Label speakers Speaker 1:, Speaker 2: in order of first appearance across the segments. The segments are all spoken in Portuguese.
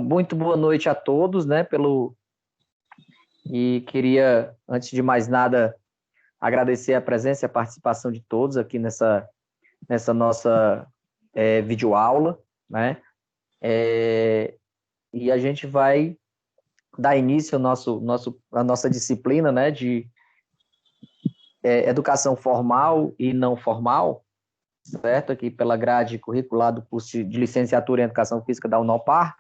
Speaker 1: Muito boa noite a todos, né? E queria, antes de mais nada, agradecer a presença e a participação de todos aqui nessa nossa videoaula, né? E a gente vai dar início à nossa disciplina, né? De educação formal e não formal, certo? Aqui pela grade curricular do curso de licenciatura em Educação Física da Unopar.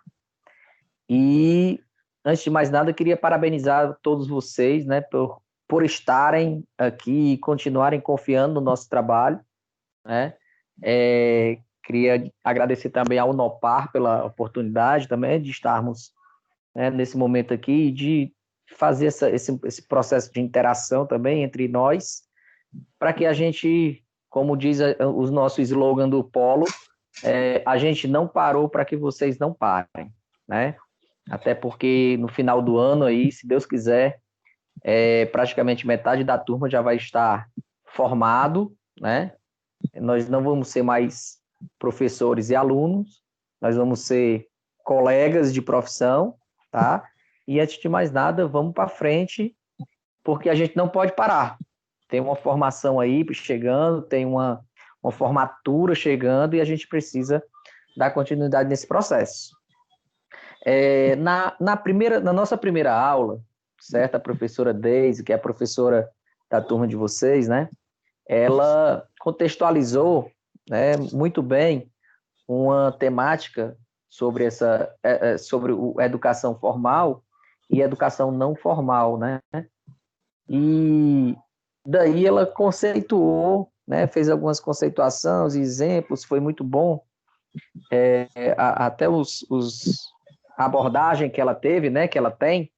Speaker 1: E, antes de mais nada, eu queria parabenizar todos vocês, né, por estarem aqui e continuarem confiando no nosso trabalho, né? Queria agradecer também ao Unopar pela oportunidade também de estarmos, né, nesse momento aqui e de fazer esse processo de interação também entre nós, para que a gente, como diz o nosso slogan do Polo, a gente não parou para que vocês não parem, né? Até porque no final do ano aí, se Deus quiser, praticamente metade da turma já vai estar formado, né? Nós não vamos ser mais professores e alunos, nós vamos ser colegas de profissão, tá? E antes de mais nada, vamos para frente, porque a gente não pode parar. Tem uma formação aí chegando, tem uma formatura chegando e a gente precisa dar continuidade nesse processo. Na nossa primeira aula, certo? A professora Deise, que é a professora da turma de vocês, né? Ela contextualizou, né, muito bem uma temática sobre sobre a educação formal e educação não formal, né? E daí ela conceituou, né, fez algumas conceituações, exemplos, foi muito bom. Até a abordagem que ela teve, né, que ela tem,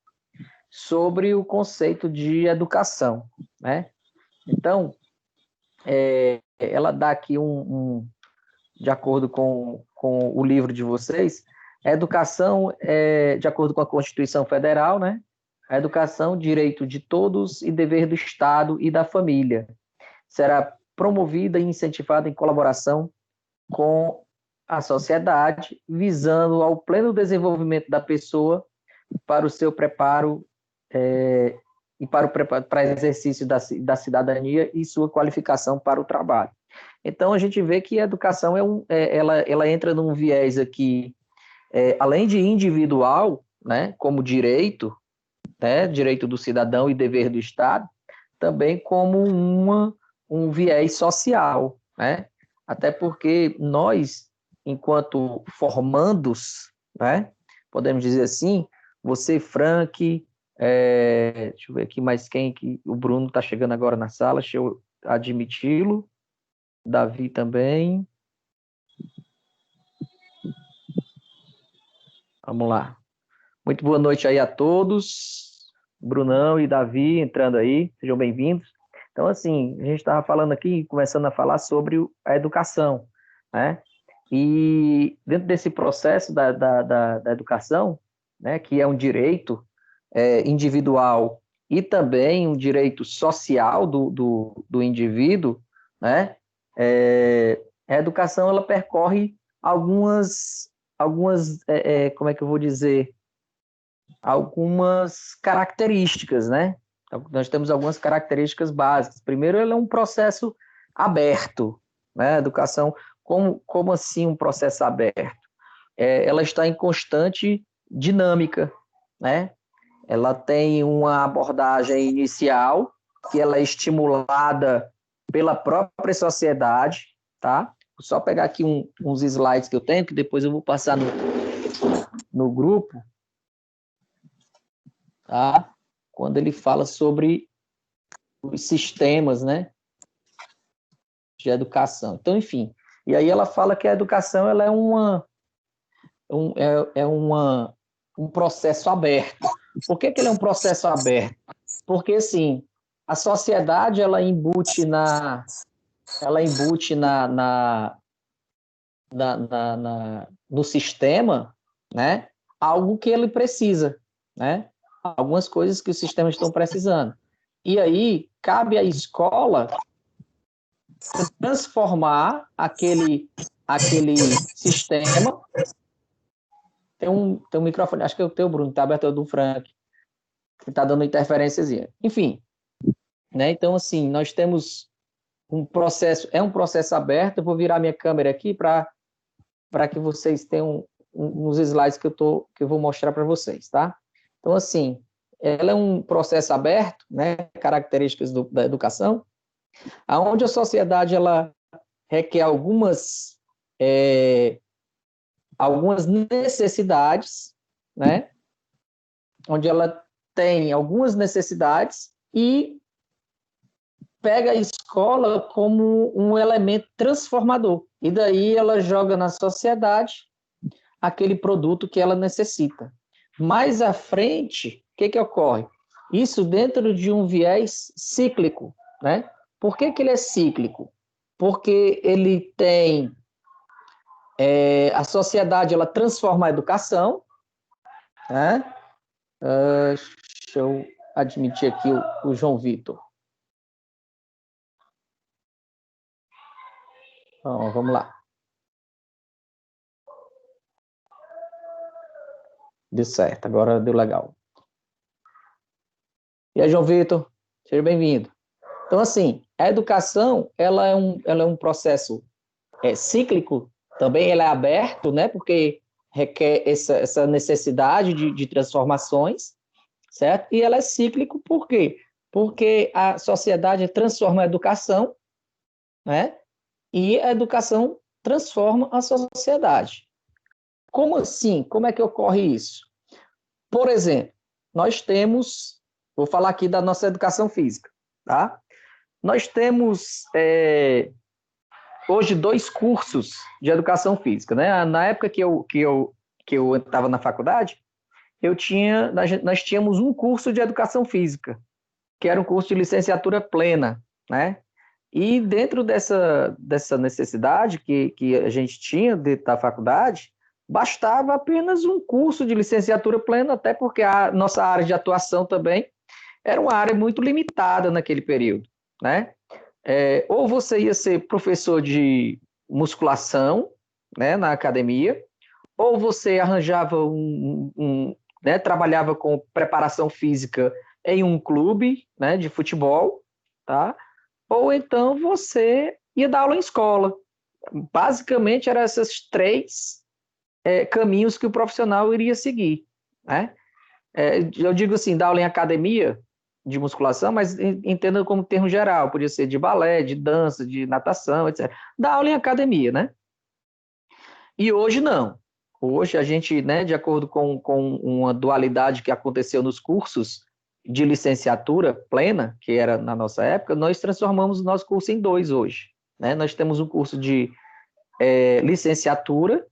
Speaker 1: sobre o conceito de educação, né? Então, ela dá aqui de acordo com o livro de vocês, a educação, de acordo com a Constituição Federal, né? A educação, direito de todos e dever do Estado e da família. Será promovida e incentivada em colaboração com a sociedade, visando ao pleno desenvolvimento da pessoa para o seu preparo e para exercício da cidadania e sua qualificação para o trabalho. Então, a gente vê que a educação ela entra num viés aqui, além de individual, né, como direito, né, direito do cidadão e dever do Estado, também como um viés social, né? Até porque nós, enquanto formandos, né, podemos dizer assim, você, Frank, deixa eu ver aqui mais quem, que o Bruno está chegando agora na sala, deixa eu admiti-lo, Davi também, vamos lá. Muito boa noite aí a todos, Brunão e Davi entrando aí, sejam bem-vindos. Então, assim, a gente estava falando aqui, começando a falar sobre a educação, né? E dentro desse processo da educação, né, que é um direito individual e também um direito social do indivíduo, né? A educação ela percorre como é que eu vou dizer, algumas características, né? Nós temos algumas características básicas. Primeiro, ele é um processo aberto, né? A educação, como assim um processo aberto? Ela está em constante dinâmica, né? Ela tem uma abordagem inicial, que ela é estimulada pela própria sociedade, tá? Vou só pegar aqui uns slides que eu tenho, que depois eu vou passar no grupo, tá? Quando ele fala sobre os sistemas, né, de educação. Então, enfim, e aí ela fala que a educação ela é um processo aberto. Por que ele é um processo aberto? Porque, assim, a sociedade ela embute no sistema, né, algo que ele precisa, né? Algumas coisas que os sistemas estão precisando. E aí, cabe à escola transformar aquele sistema tem um microfone, acho que é o teu, Bruno, tá aberto, é o do Frank, que tá dando interferênciazinha. Enfim, né? Então, assim, nós temos um processo aberto. Eu vou virar minha câmera aqui para que vocês tenham uns slides que eu vou mostrar para vocês, tá? Então, assim, ela é um processo aberto, né? Características da educação, aonde a sociedade ela requer algumas necessidades, né? Onde ela tem algumas necessidades e pega a escola como um elemento transformador. E daí ela joga na sociedade aquele produto que ela necessita. Mais à frente, o que ocorre? Isso dentro de um viés cíclico, né? Por que ele é cíclico? Porque ele tem a sociedade, ela transforma a educação, né? Deixa eu admitir aqui o João Vitor. Então, vamos lá. Deu certo, agora deu legal. E aí, João Vitor, seja bem-vindo. Então, assim, a educação, ela é um processo cíclico, também ela é aberto, né? Porque requer essa necessidade de transformações, certo? E ela é cíclico por quê? Porque a sociedade transforma a educação, né? E a educação transforma a sociedade. Como assim? Como é que ocorre isso? Por exemplo, nós temos, vou falar aqui da nossa educação física, tá? Nós temos hoje 2 cursos de educação física, né? Na época que eu estava na faculdade, nós tínhamos um curso de educação física, que era um curso de licenciatura plena, né? E dentro dessa necessidade que a gente tinha dentro da faculdade, bastava apenas um curso de licenciatura plena, até porque a nossa área de atuação também era uma área muito limitada naquele período, né? Ou você ia ser professor de musculação, né, na academia, ou você arranjava né, trabalhava com preparação física em um clube, né, de futebol, tá? Ou então você ia dar aula em escola. Basicamente, eram esses 3 caminhos que o profissional iria seguir, né? Eu digo assim, dar aula em academia de musculação, mas entenda como termo geral, podia ser de balé, de dança, de natação, etc. Dar aula em academia, né? E hoje não. Hoje a gente, né, de acordo com uma dualidade que aconteceu nos cursos de licenciatura plena, que era na nossa época, nós transformamos o nosso curso em 2 hoje, né? Nós temos um curso de licenciatura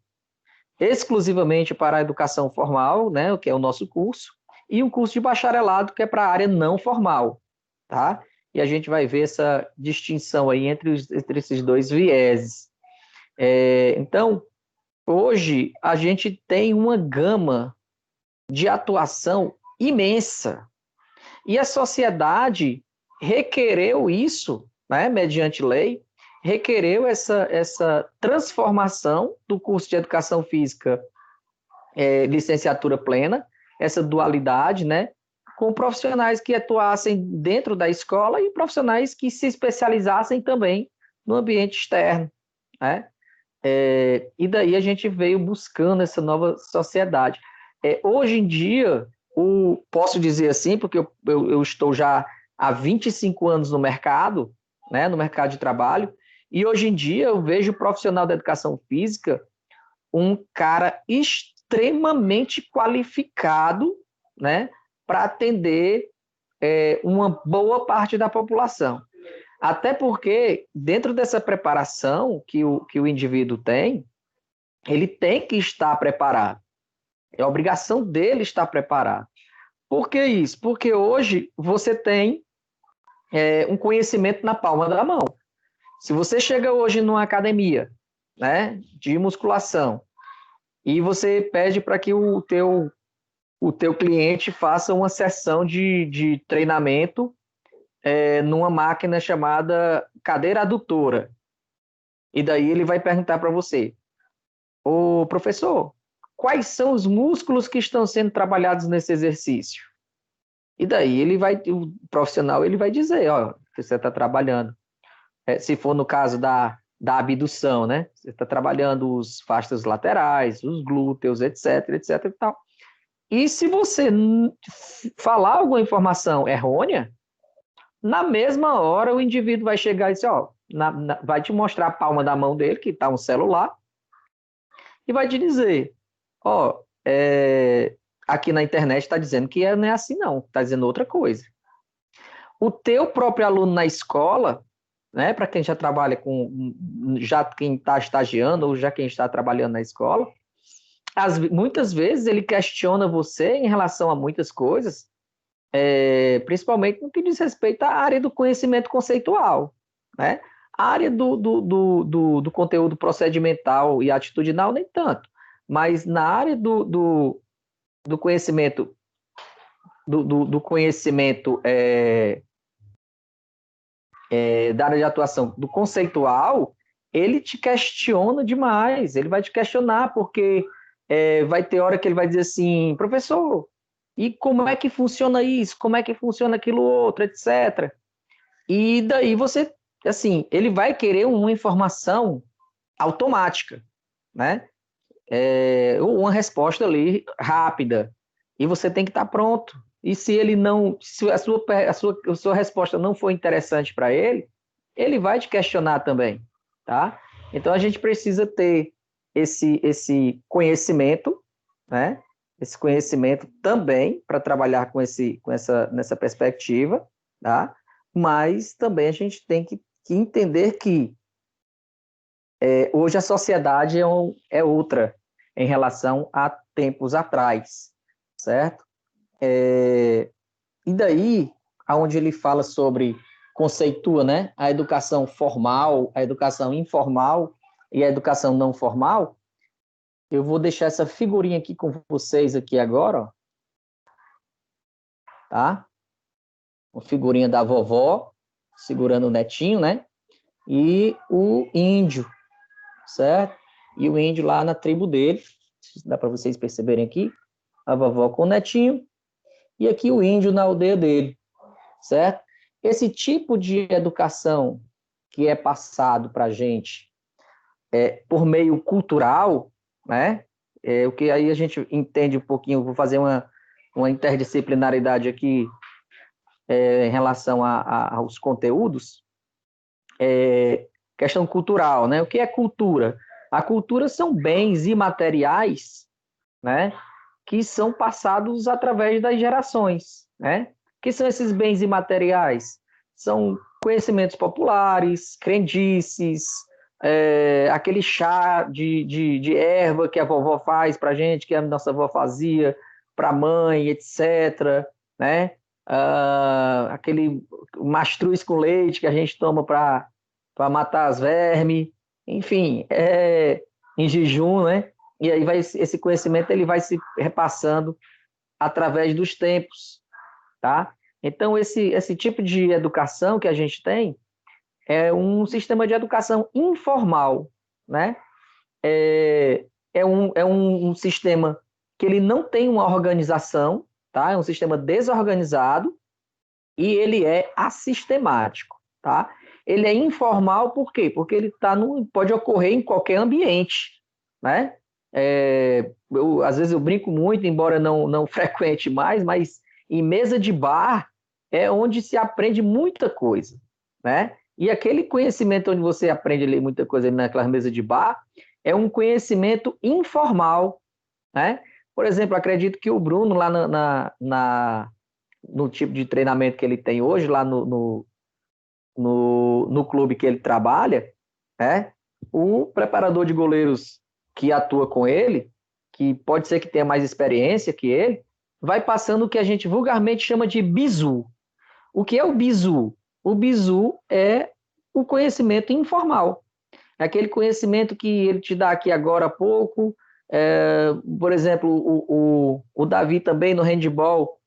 Speaker 1: exclusivamente para a educação formal, né, o que é o nosso curso, e um curso de bacharelado que é para a área não formal, tá? E a gente vai ver essa distinção aí entre esses 2 vieses. Então, hoje a gente tem uma gama de atuação imensa e a sociedade requereu isso, né, mediante lei, requereu essa transformação do curso de educação física licenciatura plena, essa dualidade, né, com profissionais que atuassem dentro da escola e profissionais que se especializassem também no ambiente externo, né? E daí a gente veio buscando essa nova sociedade. Hoje em dia, posso dizer assim, porque eu estou já há 25 anos no mercado, né, no mercado de trabalho, e hoje em dia eu vejo o profissional da educação física um cara extremamente qualificado, né, para atender uma boa parte da população. Até porque, dentro dessa preparação que o indivíduo tem, ele tem que estar preparado. É a obrigação dele estar preparado. Por que isso? Porque hoje você tem um conhecimento na palma da mão. Se você chega hoje numa academia, né, de musculação e você pede para que o teu cliente faça uma sessão de treinamento numa máquina chamada cadeira adutora. E daí ele vai perguntar para você, ô professor, quais são os músculos que estão sendo trabalhados nesse exercício. E daí o profissional ele vai dizer, ó, que você está trabalhando. Se for no caso da abdução, né? Você está trabalhando os fascias laterais, os glúteos, etc, etc e tal. E se você falar alguma informação errônea, na mesma hora o indivíduo vai chegar e dizer, ó, vai te mostrar a palma da mão dele, que está um celular, e vai te dizer, ó, aqui na internet está dizendo que não é assim não, está dizendo outra coisa. O teu próprio aluno na escola, né, para quem já trabalha já quem está estagiando ou já quem está trabalhando na escola, muitas vezes ele questiona você em relação a muitas coisas, principalmente no que diz respeito à área do conhecimento conceitual, né? A área do conteúdo procedimental e atitudinal, nem tanto, mas na área do conhecimento, do conhecimento da área de atuação do conceitual, ele te questiona demais, ele vai te questionar, porque vai ter hora que ele vai dizer assim, professor, e como é que funciona isso? Como é que funciona aquilo outro, etc. E daí você, assim, ele vai querer uma informação automática, né? Uma resposta ali rápida. E você tem que estar pronto. E se ele não, se a sua resposta não for interessante para ele, ele vai te questionar também, tá? Então a gente precisa ter esse conhecimento, né? Esse conhecimento também para trabalhar nessa perspectiva, tá? Mas também a gente tem que entender que hoje a sociedade é outra em relação a tempos atrás, certo? E daí, aonde ele fala sobre, conceitua, né, a educação formal, a educação informal e a educação não formal, eu vou deixar essa figurinha aqui com vocês aqui agora, ó, tá? Uma figurinha da vovó segurando o netinho, né? E o índio, certo? E o índio lá na tribo dele, dá para vocês perceberem aqui, a vovó com o netinho, e aqui o índio na aldeia dele, certo? Esse tipo de educação que é passado para a gente por meio cultural, né? O que aí a gente entende um pouquinho, vou fazer uma interdisciplinaridade aqui em relação aos conteúdos, questão cultural, né? O que é cultura? A cultura são bens imateriais, né? Que são passados através das gerações, né? O que são esses bens imateriais? São conhecimentos populares, crendices, aquele chá de erva que a vovó faz para a gente, que a nossa avó fazia para a mãe, etc., né? Aquele mastruz com leite que a gente toma para matar as vermes, enfim, em jejum, né? E aí esse conhecimento ele vai se repassando através dos tempos, tá? Então esse tipo de educação que a gente tem é um sistema de educação informal, né? É um sistema que ele não tem uma organização, tá? É um sistema desorganizado e ele é assistemático, tá? Ele é informal por quê? Porque ele pode ocorrer em qualquer ambiente, né? Às vezes eu brinco muito, embora não frequente mais, mas em mesa de bar é onde se aprende muita coisa, né? E aquele conhecimento onde você aprende a ler muita coisa naquela mesa de bar é um conhecimento informal, né? Por exemplo, acredito que o Bruno lá no tipo de treinamento que ele tem hoje, lá no clube que ele trabalha, né? O preparador de goleiros que atua com ele, que pode ser que tenha mais experiência que ele, vai passando o que a gente vulgarmente chama de bizu. O que é o bizu? O bizu é o conhecimento informal. É aquele conhecimento que ele te dá aqui agora há pouco. Por exemplo, o Davi também no handball,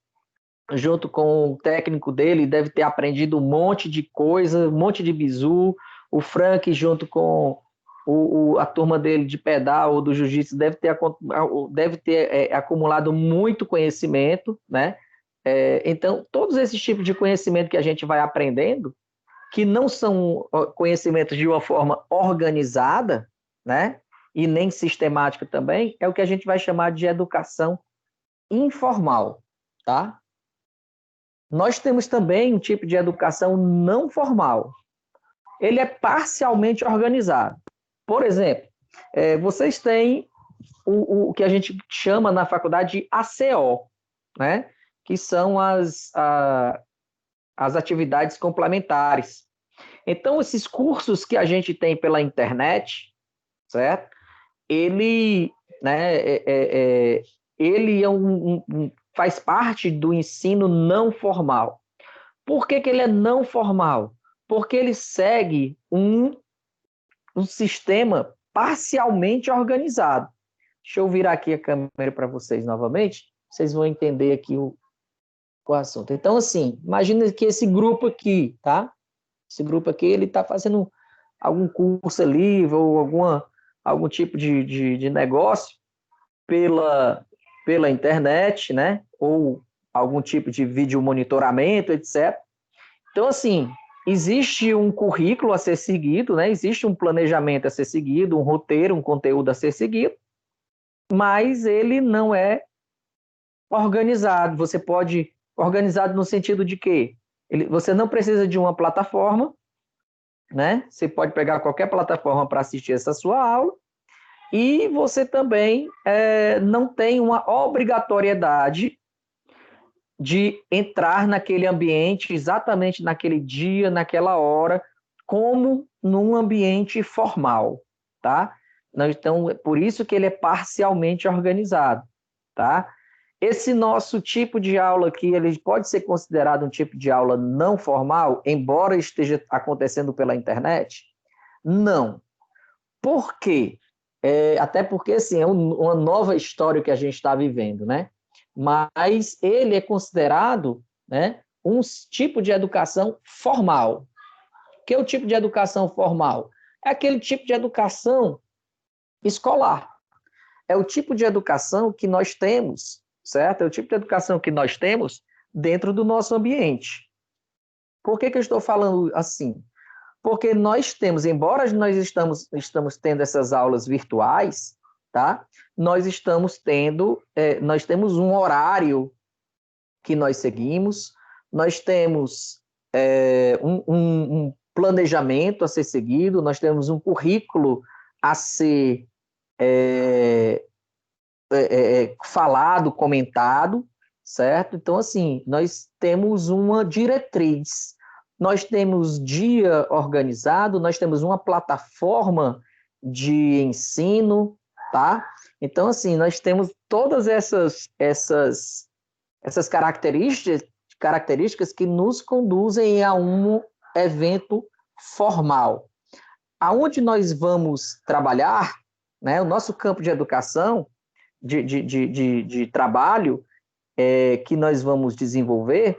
Speaker 1: junto com o técnico dele, deve ter aprendido um monte de coisa, um monte de bizu. O Frank junto com a turma dele de pedal ou do jiu-jitsu deve ter acumulado muito conhecimento, né? Então, todos esses tipos de conhecimento que a gente vai aprendendo, que não são conhecimentos de uma forma organizada, né? E nem sistemática também, é o que a gente vai chamar de educação informal, tá? Nós temos também um tipo de educação não formal. Ele é parcialmente organizado. Por exemplo, vocês têm o que a gente chama na faculdade de ACO, né? Que são as atividades complementares. Então, esses cursos que a gente tem pela internet, certo? Ele, né, ele faz parte do ensino não formal. Por que ele é não formal? Porque ele segue um sistema parcialmente organizado. Deixa eu virar aqui a câmera para vocês novamente, vocês vão entender aqui o assunto. Então, assim, imagina que esse grupo aqui, tá? Esse grupo aqui, ele está fazendo algum curso ali, ou algum tipo de negócio pela internet, né? Ou algum tipo de vídeo monitoramento, etc. Então, assim, existe um currículo a ser seguido, né? Existe um planejamento a ser seguido, um roteiro, um conteúdo a ser seguido, mas ele não é organizado. Você pode... Organizado no sentido de que você não precisa de uma plataforma, né? Você pode pegar qualquer plataforma para assistir essa sua aula, e você também não tem uma obrigatoriedade de entrar naquele ambiente exatamente naquele dia, naquela hora, como num ambiente formal, tá? Então, por isso que ele é parcialmente organizado, tá? Esse nosso tipo de aula aqui, ele pode ser considerado um tipo de aula não formal, embora esteja acontecendo pela internet? Não. Por quê? Até porque, assim, é uma nova história que a gente está vivendo, né? Mas ele é considerado, né, um tipo de educação formal. O que é o tipo de educação formal? É aquele tipo de educação escolar. É o tipo de educação que nós temos, certo? É o tipo de educação que nós temos dentro do nosso ambiente. Por que eu estou falando assim? Porque nós temos, embora nós estamos tendo essas aulas virtuais, tá? Nós temos um horário que nós seguimos, nós temos um planejamento a ser seguido, nós temos um currículo a ser falado, comentado, certo? Então, assim, nós temos uma diretriz, nós temos dia organizado, nós temos uma plataforma de ensino, tá? Então, assim, nós temos todas essas características que nos conduzem a um evento formal. Aonde nós vamos trabalhar, né, o nosso campo de educação, de trabalho que nós vamos desenvolver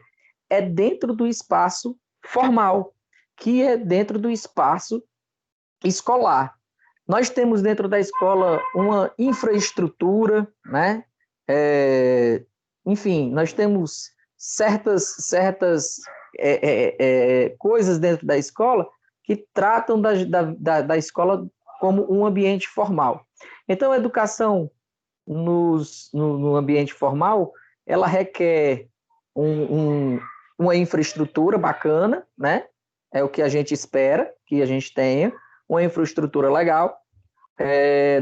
Speaker 1: é dentro do espaço formal, que é dentro do espaço escolar. Nós temos dentro da escola uma infraestrutura, né? Enfim, nós temos certas coisas dentro da escola que tratam da escola como um ambiente formal. Então, a educação no ambiente formal, ela requer uma infraestrutura bacana, né? É o que a gente espera que a gente tenha, uma infraestrutura legal.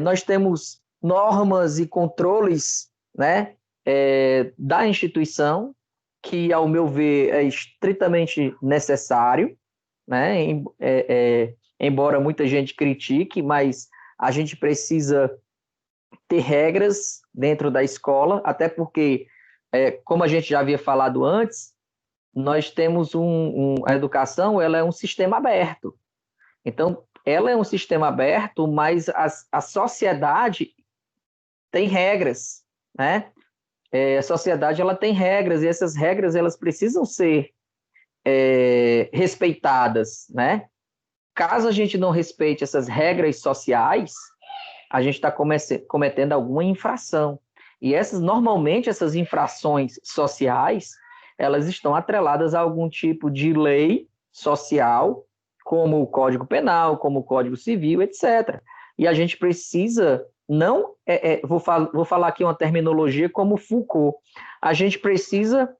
Speaker 1: Nós temos normas e controles, né, da instituição, que, ao meu ver, é estritamente necessário, né? Embora muita gente critique, mas a gente precisa ter regras dentro da escola, até porque, como a gente já havia falado antes, nós temos a educação, ela é um sistema aberto. Então, ela é um sistema aberto, mas a sociedade tem regras, né? A sociedade ela tem regras, e essas regras elas precisam ser respeitadas, né? caso a gente não respeite essas regras sociais, a gente está cometendo alguma infração. E normalmente essas infrações sociais, elas estão atreladas a algum tipo de lei social, como o Código Penal, como o Código Civil, etc. E a gente precisa, não, vou falar aqui uma terminologia como Foucault, a gente precisa,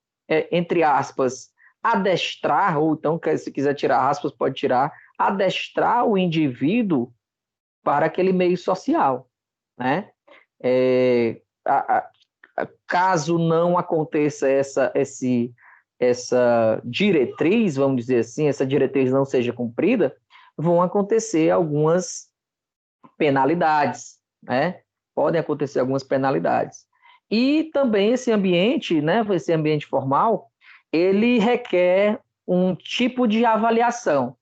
Speaker 1: entre aspas, adestrar, ou então, se quiser tirar aspas, pode tirar, adestrar o indivíduo para aquele meio social, né? Caso não aconteça essa diretriz, vamos dizer assim, essa diretriz não seja cumprida, vão acontecer algumas penalidades, né? Podem acontecer algumas penalidades. E também esse ambiente, né, esse ambiente formal, ele requer um tipo de avaliação.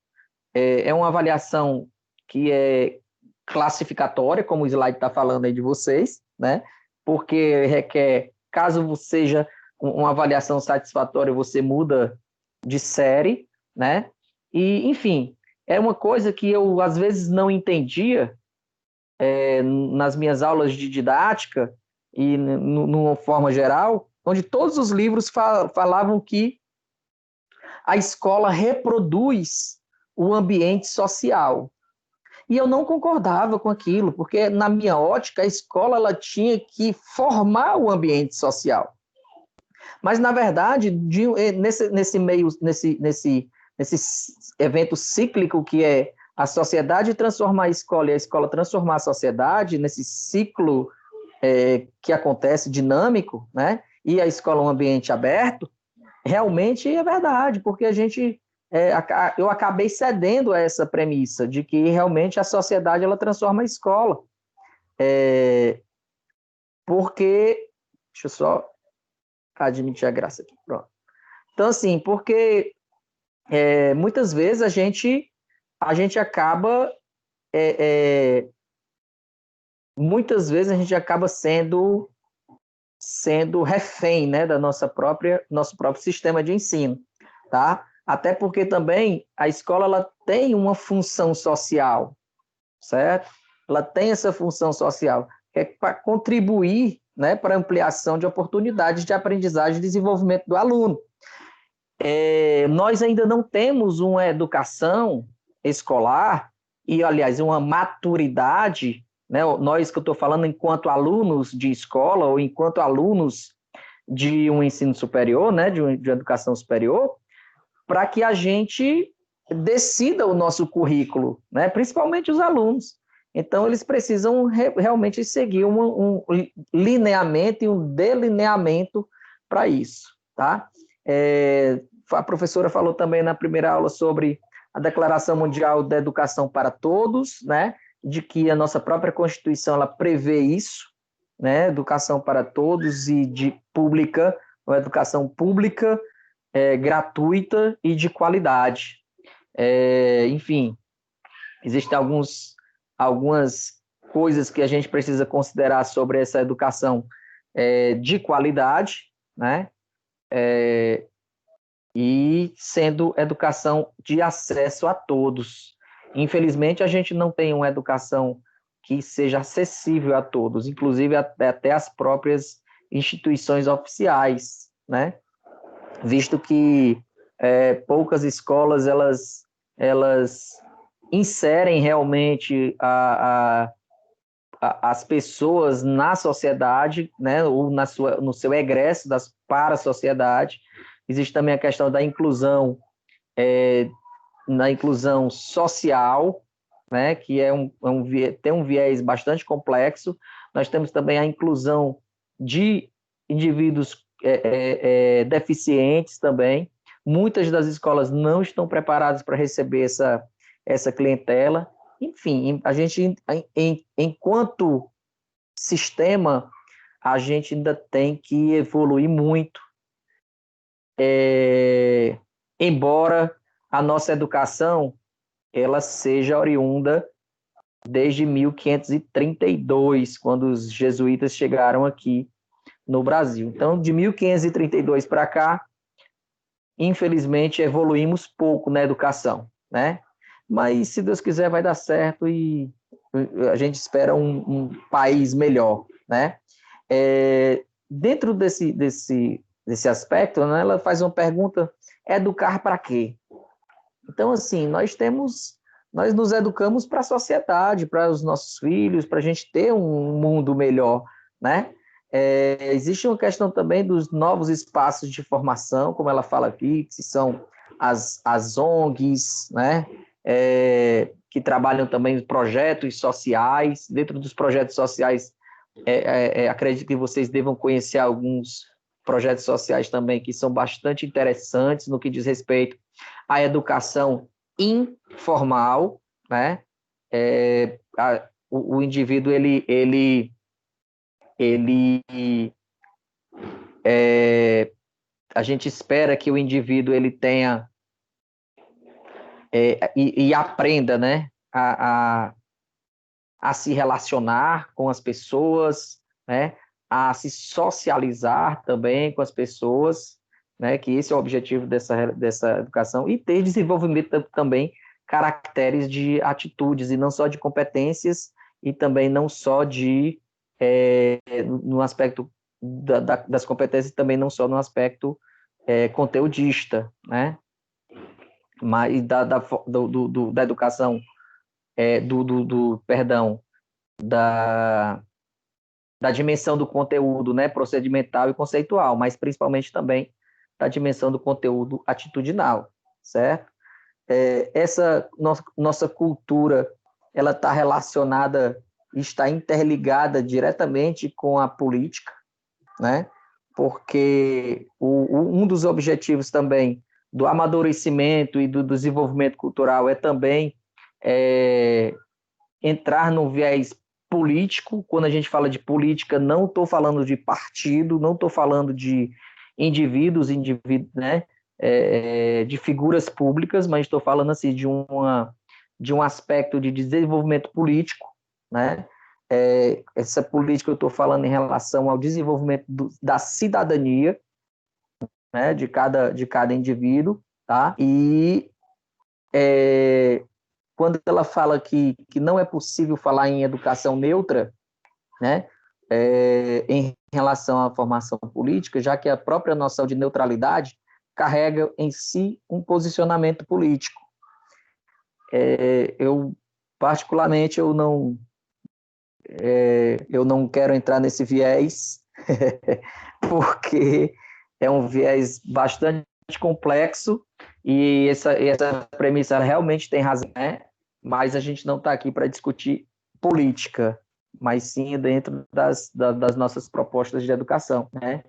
Speaker 1: É uma avaliação que é classificatória, como o slide está falando aí de vocês, né? Porque requer, caso seja uma avaliação satisfatória, você muda de série, né? E, enfim, é uma coisa que eu, às vezes, não entendia nas minhas aulas de didática e, numa forma geral, onde todos os livros falavam que a escola reproduz o ambiente social. E eu não concordava com aquilo, porque, na minha ótica, a escola ela tinha que formar o ambiente social. Mas, na verdade, nesse evento cíclico que é a sociedade transformar a escola e a escola transformar a sociedade, nesse ciclo que acontece dinâmico, né? E a escola é um ambiente aberto, realmente é verdade, porque eu acabei cedendo a essa premissa de que realmente a sociedade ela transforma a escola. Porque, deixa eu só admitir a graça aqui, pronto. Então, assim, porque muitas vezes a gente acaba muitas vezes a gente acaba sendo refém, né, da nosso próprio sistema de ensino, tá? Até porque também a escola ela tem uma função social, certo? Ela tem essa função social, que é para contribuir, né, para a ampliação de oportunidades de aprendizagem e desenvolvimento do aluno. Nós ainda não temos uma educação escolar e, aliás, uma maturidade, né? Nós que eu estou falando enquanto alunos de escola ou enquanto alunos de um ensino superior, né, de educação superior, para que a gente decida o nosso currículo, né, principalmente os alunos. Então, eles precisam realmente seguir um lineamento e um delineamento para isso, tá? A professora falou também na primeira aula sobre a Declaração Mundial da Educação para Todos, né? De que a nossa própria Constituição ela prevê isso, né? Educação para todos e uma educação pública, gratuita e de qualidade. Enfim, existem algumas coisas que a gente precisa considerar sobre essa educação de qualidade, né? E sendo educação de acesso a todos. Infelizmente, a gente não tem uma educação que seja acessível a todos, inclusive até as próprias instituições oficiais, né? Visto que poucas escolas elas inserem realmente as pessoas na sociedade, né? Ou no seu egresso para a sociedade. Existe também a questão da inclusão, na inclusão social, né, que tem um viés bastante complexo. Nós temos também a inclusão de indivíduos deficientes também. Muitas das escolas não estão preparadas para receber essa clientela. Enfim, a gente, enquanto sistema, a gente ainda tem que evoluir muito, embora a nossa educação ela seja oriunda desde 1532, quando os jesuítas chegaram aqui no Brasil. Então, de 1532 para cá, infelizmente, evoluímos pouco na educação, né? mas se Deus quiser vai dar certo e a gente espera um país melhor, né? Dentro desse aspecto, né, ela faz uma pergunta: educar para quê? Então, assim, nós nos educamos para a sociedade, para os nossos filhos, para a gente ter um mundo melhor, né? Existe uma questão também dos novos espaços de formação, como ela fala aqui, que são as ONGs, né? Que trabalham também em projetos sociais. Dentro dos projetos sociais, acredito que vocês devam conhecer alguns projetos sociais também que são bastante interessantes no que diz respeito à educação informal, né? O indivíduo a gente espera que o indivíduo ele tenha e aprenda, né, a se relacionar com as pessoas, né, a se socializar também com as pessoas, né, que esse é o objetivo dessa educação, e ter desenvolvimento também caracteres de atitudes, e não só de competências, e também não só no aspecto das competências, também não só no aspecto conteudista, né, mas da educação, perdão, da dimensão do conteúdo, né, procedimental e conceitual, mas principalmente também da dimensão do conteúdo atitudinal, certo? Essa nossa cultura, ela está relacionada, está interligada diretamente com a política, né? Porque um dos objetivos também do amadurecimento e do desenvolvimento cultural é também entrar no viés político. Quando a gente fala de política, não estou falando de partido, não estou falando de indivíduos, né? De figuras públicas, mas estou falando assim de um aspecto de desenvolvimento político, né? Essa política eu estou falando em relação ao desenvolvimento da cidadania, né? De cada indivíduo, tá? E quando ela fala que não é possível falar em educação neutra, né, em relação à formação política, já que a própria noção de neutralidade carrega em si um posicionamento político. Particularmente, eu não quero entrar nesse viés, porque é um viés bastante complexo, e essa premissa realmente tem razão, né? Mas a gente não está aqui para discutir política, mas sim dentro das nossas propostas de educação, né?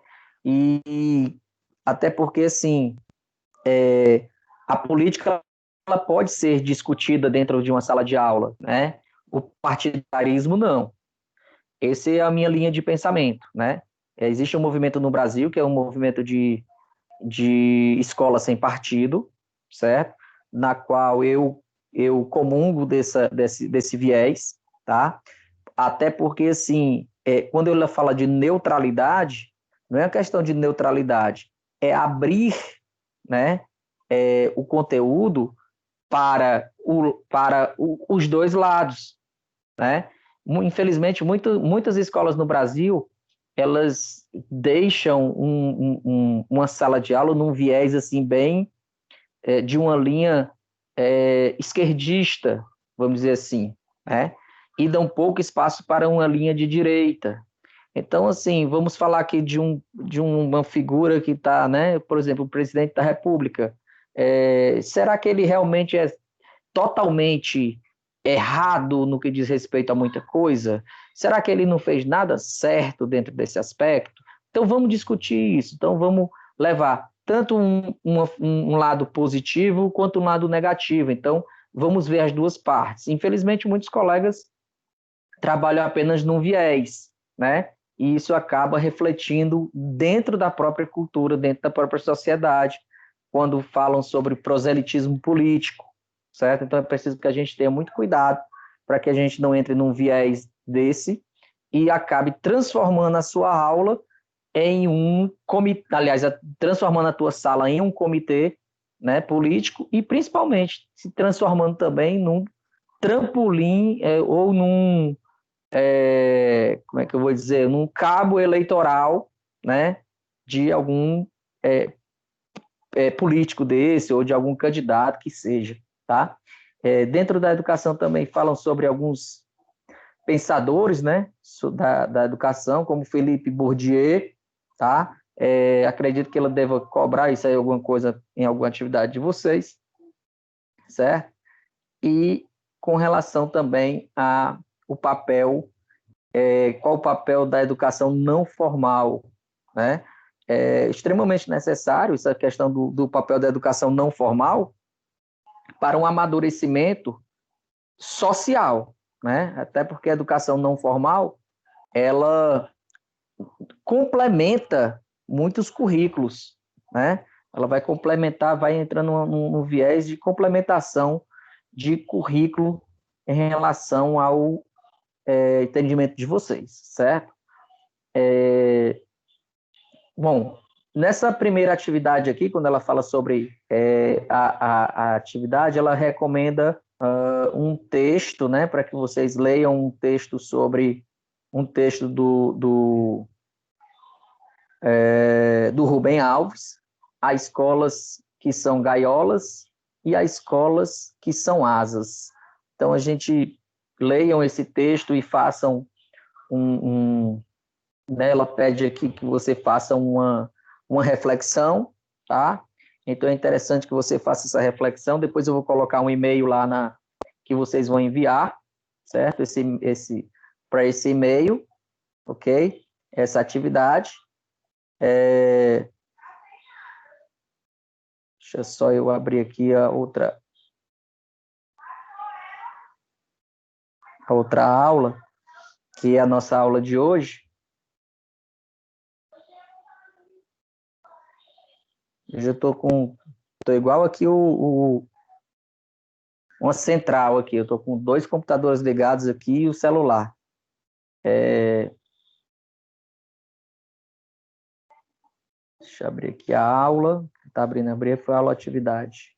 Speaker 1: E até porque, assim, a política ela pode ser discutida dentro de uma sala de aula, né? O partidarismo não. Essa é a minha linha de pensamento, né? Existe um movimento no Brasil que é um movimento de escola sem partido, certo? Na qual eu comungo desse viés, tá? Até porque, assim, quando ela fala de neutralidade, não é uma questão de neutralidade, é abrir, né, o conteúdo para os dois lados, né? Infelizmente, muitas escolas no Brasil, elas deixam uma sala de aula num viés assim bem de uma linha esquerdista, vamos dizer assim, né? E dão pouco espaço para uma linha de direita. Então, assim, vamos falar aqui de uma figura que está, né? Por exemplo, o presidente da República. Será que ele realmente é totalmente errado no que diz respeito a muita coisa? Será que ele não fez nada certo dentro desse aspecto? Então vamos discutir isso. Então vamos levar tanto um lado positivo quanto um lado negativo. Então vamos ver as duas partes. Infelizmente, muitos colegas trabalham apenas num viés, né? E isso acaba refletindo dentro da própria cultura, dentro da própria sociedade, quando falam sobre proselitismo político, certo? Então é preciso que a gente tenha muito cuidado para que a gente não entre num viés desse e acabe transformando a sua aula em um comitê, aliás, transformando a tua sala em um comitê né, político e principalmente se transformando também num trampolim ou num, como é que eu vou dizer, num cabo eleitoral, né, de algum político desse ou de algum candidato que seja, tá? Dentro da educação também falam sobre alguns pensadores, né, da educação, como Philippe Bourdieu, tá? Acredito que ela deva cobrar isso aí, alguma coisa em alguma atividade de vocês, certo? E com relação também a o papel, qual o papel da educação não formal, né? É extremamente necessário essa questão do papel da educação não formal para um amadurecimento social, né? Até porque a educação não formal, ela complementa muitos currículos, né? Ela vai complementar, vai entrando no viés de complementação de currículo em relação ao entendimento de vocês, certo? Bom, nessa primeira atividade aqui, quando ela fala sobre a atividade, ela recomenda um texto, né, para que vocês leiam um texto sobre um texto do Rubem Alves, há escolas que são gaiolas e há escolas que são asas. Então, a gente leiam esse texto e façam né, ela pede aqui que você faça uma reflexão, tá? Então, é interessante que você faça essa reflexão. Depois eu vou colocar um e-mail lá que vocês vão enviar, certo? Para esse e-mail, ok? Essa atividade. Deixa só eu abrir aqui a outra aula, que é a nossa aula de hoje. Eu já estou igual aqui uma central aqui. Eu estou com 2 computadores ligados aqui e o celular. Deixa eu abrir aqui a aula. Está abrindo, foi a aula atividade.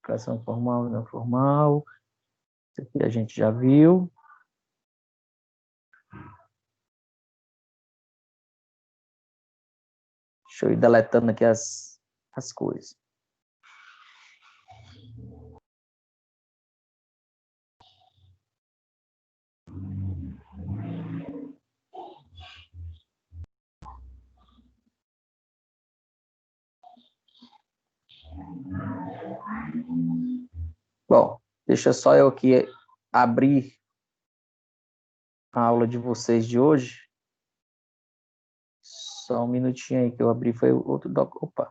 Speaker 1: Educação formal e não formal. Isso aqui a gente já viu. Deixa eu ir deletando aqui as coisas. Bom, deixa só eu aqui abrir a aula de vocês de hoje. Só um minutinho aí que eu abri, foi outro doc. Opa.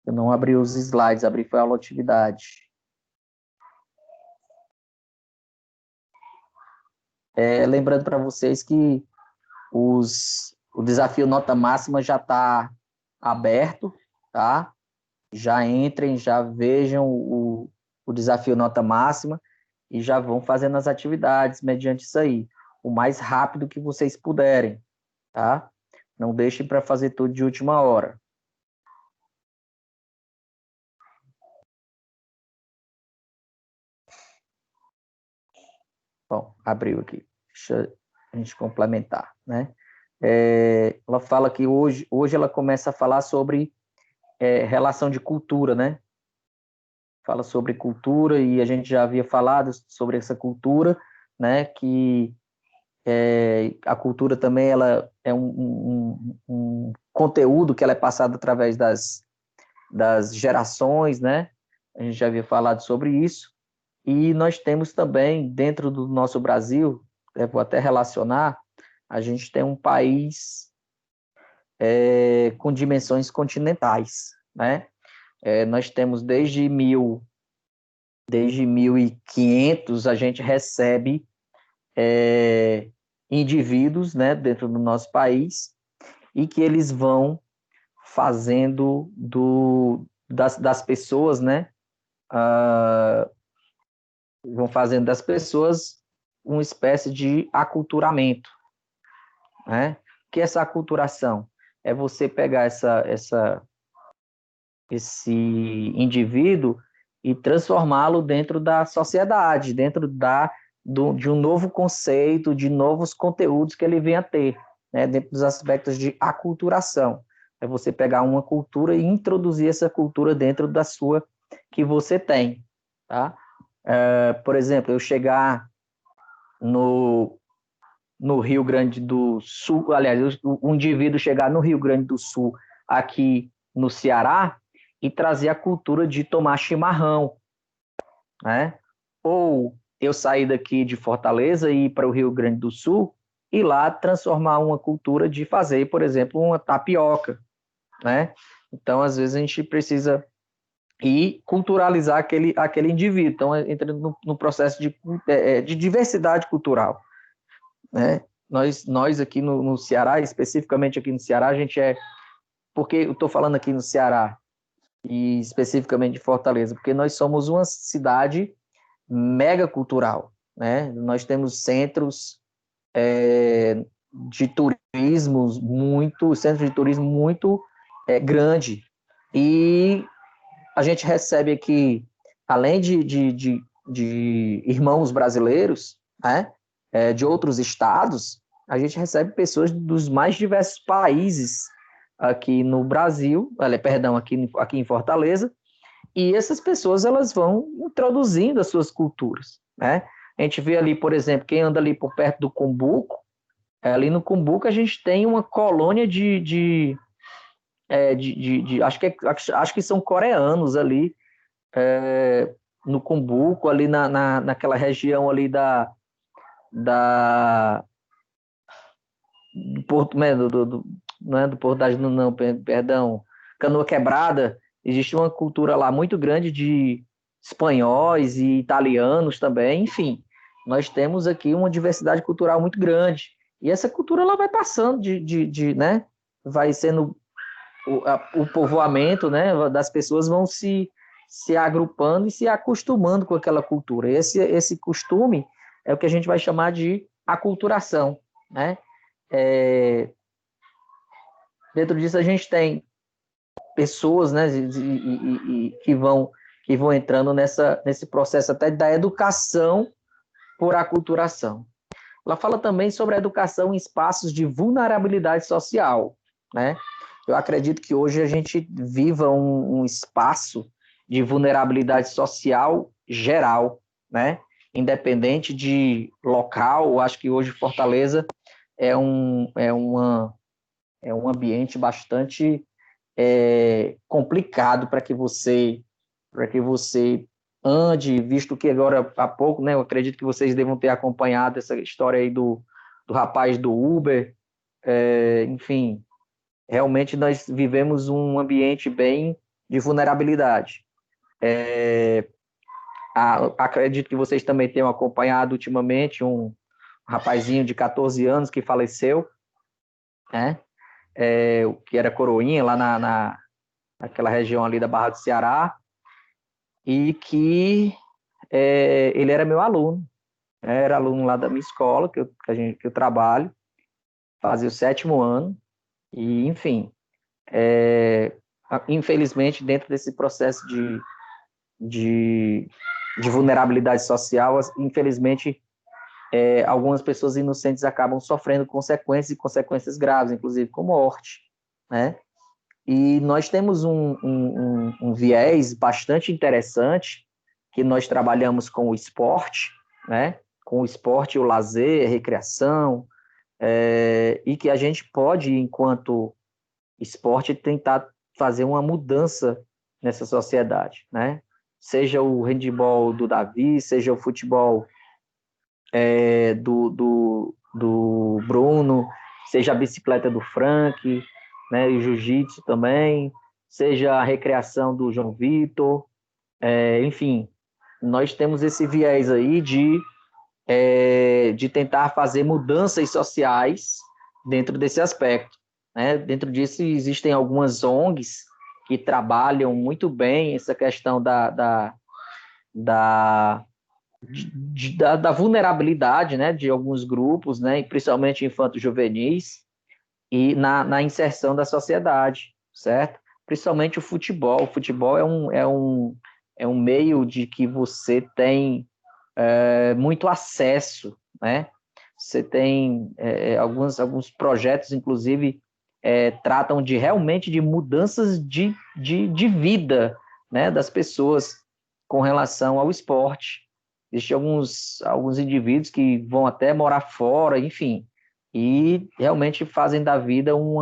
Speaker 1: Eu não abri os slides, abri foi a aula atividade. Lembrando para vocês que o desafio nota máxima já está aberto, tá? Já entrem, já vejam o desafio nota máxima e já vão fazendo as atividades mediante isso aí, o mais rápido que vocês puderem, tá? Não deixem para fazer tudo de última hora. Bom, abriu aqui. Deixa a gente complementar, né? Ela fala que hoje ela começa a falar sobre relação de cultura, né? Fala sobre cultura e a gente já havia falado sobre essa cultura, né? Que a cultura também ela é um conteúdo que ela é passado através das gerações, né? A gente já havia falado sobre isso. E nós temos também, dentro do nosso Brasil, vou até relacionar, a gente tem um país com dimensões continentais, né? Nós temos desde 1500 a gente recebe indivíduos, né, dentro do nosso país e que eles vão fazendo das pessoas, né? Vão fazendo das pessoas uma espécie de aculturamento, né? O que é essa aculturação? É você pegar esse indivíduo e transformá-lo dentro da sociedade, dentro de um novo conceito, de novos conteúdos que ele venha a ter, né? Dentro dos aspectos de aculturação. É você pegar uma cultura e introduzir essa cultura dentro da sua que você tem, tá? Por exemplo, eu chegar no Rio Grande do Sul, aliás, o indivíduo chegar no Rio Grande do Sul, aqui no Ceará, e trazer a cultura de tomar chimarrão, né? Ou eu sair daqui de Fortaleza e ir para o Rio Grande do Sul e lá transformar uma cultura de fazer, por exemplo, uma tapioca, né? Então, às vezes, a gente precisa ir culturalizar aquele indivíduo. Então, entra no processo de diversidade cultural, né? Nós aqui no Ceará, especificamente aqui no Ceará, a gente porque eu estou falando aqui no Ceará, e especificamente de Fortaleza, porque nós somos uma cidade mega cultural, né? Nós temos centros de turismo muito grande, e a gente recebe aqui, além de irmãos brasileiros, né? De outros estados, a gente recebe pessoas dos mais diversos países aqui no Brasil, perdão, aqui em Fortaleza, e essas pessoas elas vão introduzindo as suas culturas, né? A gente vê ali, por exemplo, quem anda ali por perto do Cumbuco, ali no Cumbuco a gente tem uma colônia acho que são coreanos ali, no Cumbuco, ali naquela região ali da do Porto, né, não é do Porto da Juno, não, perdão, Canoa Quebrada. Existe uma cultura lá muito grande de espanhóis e italianos também, enfim. Nós temos aqui uma diversidade cultural muito grande. E essa cultura ela vai passando né? Vai sendo o povoamento, né? Das pessoas vão se agrupando e se acostumando com aquela cultura. Esse costume é o que a gente vai chamar de aculturação, né? Dentro disso a gente tem pessoas, né, que vão entrando nesse processo até da educação por aculturação. Ela fala também sobre a educação em espaços de vulnerabilidade social, né? Eu acredito que hoje a gente viva um espaço de vulnerabilidade social geral, né? Independente de local. Eu acho que hoje Fortaleza é um ambiente bastante complicado para que você ande, visto que agora há pouco, né, eu acredito que vocês devam ter acompanhado essa história aí do rapaz do Uber, enfim, realmente nós vivemos um ambiente bem de vulnerabilidade. Acredito que vocês também tenham acompanhado ultimamente um rapazinho de 14 anos que faleceu, né? Que era coroinha lá naquela região ali da Barra do Ceará, e que ele era meu aluno, né? Era aluno lá da minha escola, que eu trabalho, fazia o 7º ano, e, enfim, infelizmente, dentro desse processo de, de vulnerabilidade social, infelizmente, algumas pessoas inocentes acabam sofrendo consequências, e consequências graves, inclusive com morte, né? E nós temos um viés bastante interessante, que nós trabalhamos com o esporte, né? Com o esporte, o lazer, a recreação, e que a gente pode, enquanto esporte, tentar fazer uma mudança nessa sociedade, né? Seja o handebol do Davi, seja o futebol do Bruno, seja a bicicleta do Frank, né, e o jiu-jitsu também, seja a recreação do João Vitor, enfim, nós temos esse viés aí de tentar fazer mudanças sociais dentro desse aspecto, né? Dentro disso existem algumas ONGs que trabalham muito bem essa questão da, da vulnerabilidade, né, de alguns grupos, né, principalmente infanto-juvenis, e na inserção da sociedade, certo? Principalmente o futebol. O futebol é um meio de que você tem muito acesso, né? Você tem alguns projetos, inclusive, tratam realmente de mudanças de vida, né, das pessoas com relação ao esporte. Existem alguns indivíduos que vão até morar fora, enfim, e realmente fazem da vida um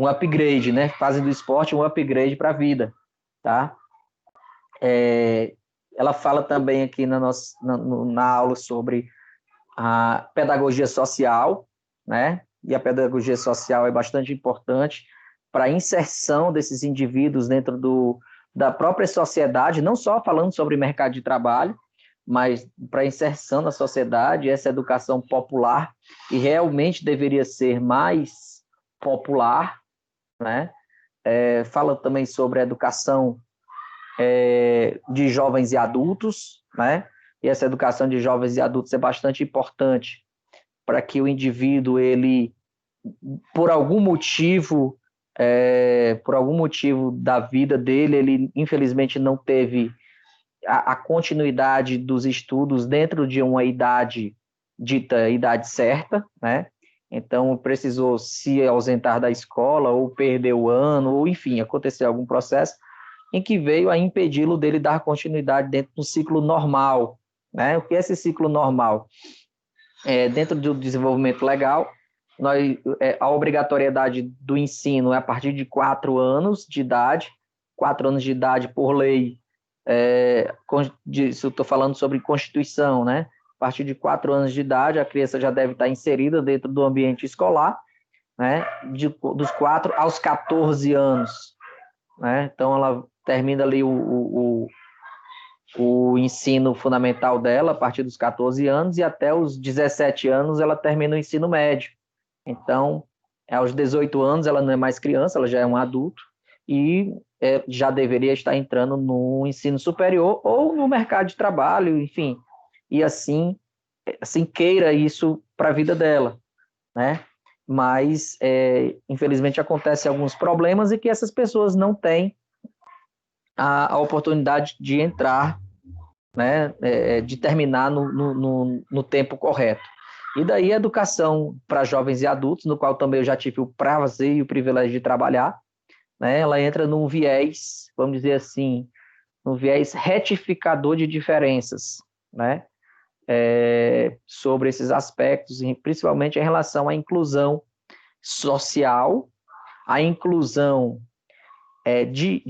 Speaker 1: upgrade, né? Fazem do esporte um upgrade para a vida, tá? Ela fala também aqui na aula sobre a pedagogia social, né? E a pedagogia social é bastante importante para a inserção desses indivíduos dentro da própria sociedade, não só falando sobre mercado de trabalho, mas para a inserção na sociedade, essa educação popular, que realmente deveria ser mais popular, né? Fala também sobre a educação de jovens e adultos, né? E essa educação de jovens e adultos é bastante importante para que o indivíduo, ele, por algum motivo, da vida dele, ele infelizmente não teve a continuidade dos estudos dentro de uma idade dita idade certa, né? Então, precisou se ausentar da escola, ou perder o ano, ou enfim, aconteceu algum processo em que veio a impedi-lo dele dar continuidade dentro do ciclo normal, né? O que é esse ciclo normal? Dentro do desenvolvimento legal, a obrigatoriedade do ensino é a partir de 4 anos de idade. 4 anos de idade, por lei, isso eu estou falando sobre Constituição, né? A partir de 4 anos de idade, a criança já deve estar inserida dentro do ambiente escolar, né? Dos 4 aos 14 anos, né? Então, ela termina ali o ensino fundamental dela a partir dos 14 anos, e até os 17 anos ela termina o ensino médio. Então, aos 18 anos ela não é mais criança, ela já é um adulto, e já deveria estar entrando no ensino superior ou no mercado de trabalho, enfim, e assim queira isso para a vida dela, né? Mas, infelizmente, acontecem alguns problemas e que essas pessoas não têm a oportunidade de entrar, né, de terminar no tempo correto. E daí a educação para jovens e adultos, no qual também eu já tive o prazer e o privilégio de trabalhar, né, ela entra num viés, vamos dizer assim, num viés retificador de diferenças, né, sobre esses aspectos, principalmente em relação à inclusão social, a inclusão de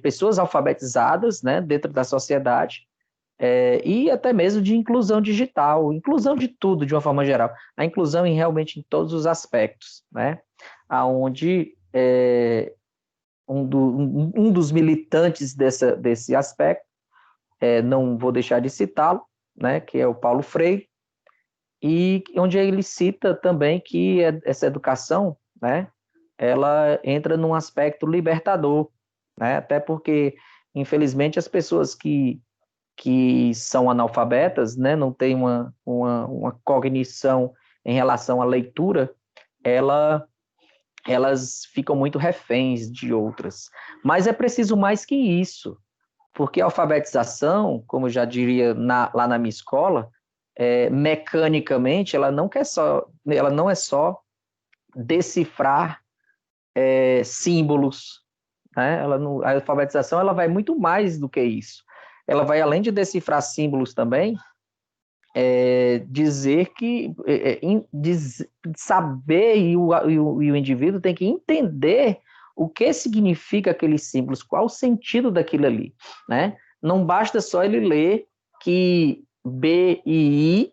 Speaker 1: pessoas alfabetizadas, né, dentro da sociedade, e até mesmo de inclusão digital, inclusão de tudo, de uma forma geral. A inclusão realmente em todos os aspectos, né? Onde um dos militantes desse aspecto, não vou deixar de citá-lo, né, que é o Paulo Freire, e onde ele cita também que essa educação, né, ela entra num aspecto libertador, né? Até porque, infelizmente, as pessoas que são analfabetas, né, não têm uma cognição em relação à leitura, elas ficam muito reféns de outras. Mas é preciso mais que isso, porque a alfabetização, como eu já diria lá na minha escola, mecanicamente, ela não é só decifrar símbolos, né? A alfabetização ela vai muito mais do que isso. Ela vai, além de decifrar símbolos também, dizer que saber, e o indivíduo tem que entender o que significa aqueles símbolos, qual o sentido daquilo ali, né? Não basta só ele ler que BII,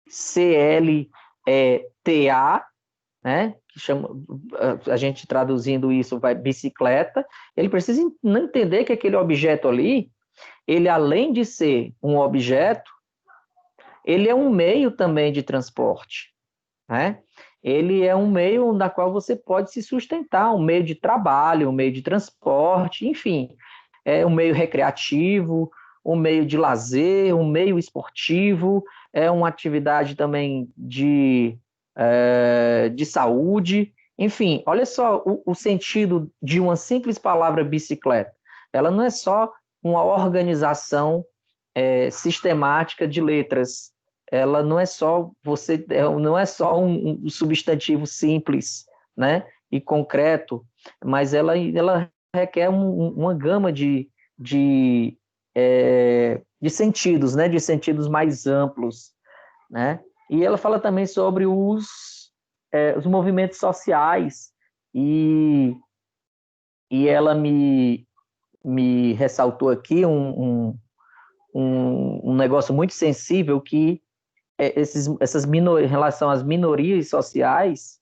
Speaker 1: CLTA, né? Que chama, a gente traduzindo isso vai bicicleta. Ele precisa não entender que aquele objeto ali, ele além de ser um objeto, ele é um meio também de transporte, né? ele é um meio na qual você pode se sustentar, um meio de trabalho, um meio de transporte, enfim, é um meio recreativo, um meio de lazer, um meio esportivo, é uma atividade também de saúde, enfim, olha só o sentido de uma simples palavra bicicleta. Ela não é só uma organização sistemática de letras, ela não é só não é só um substantivo simples, né, e concreto, mas ela requer uma gama de sentidos, né, de sentidos mais amplos, né? E ela fala também sobre os movimentos sociais e, e ela me ressaltou aqui um negócio muito sensível que em relação às minorias sociais,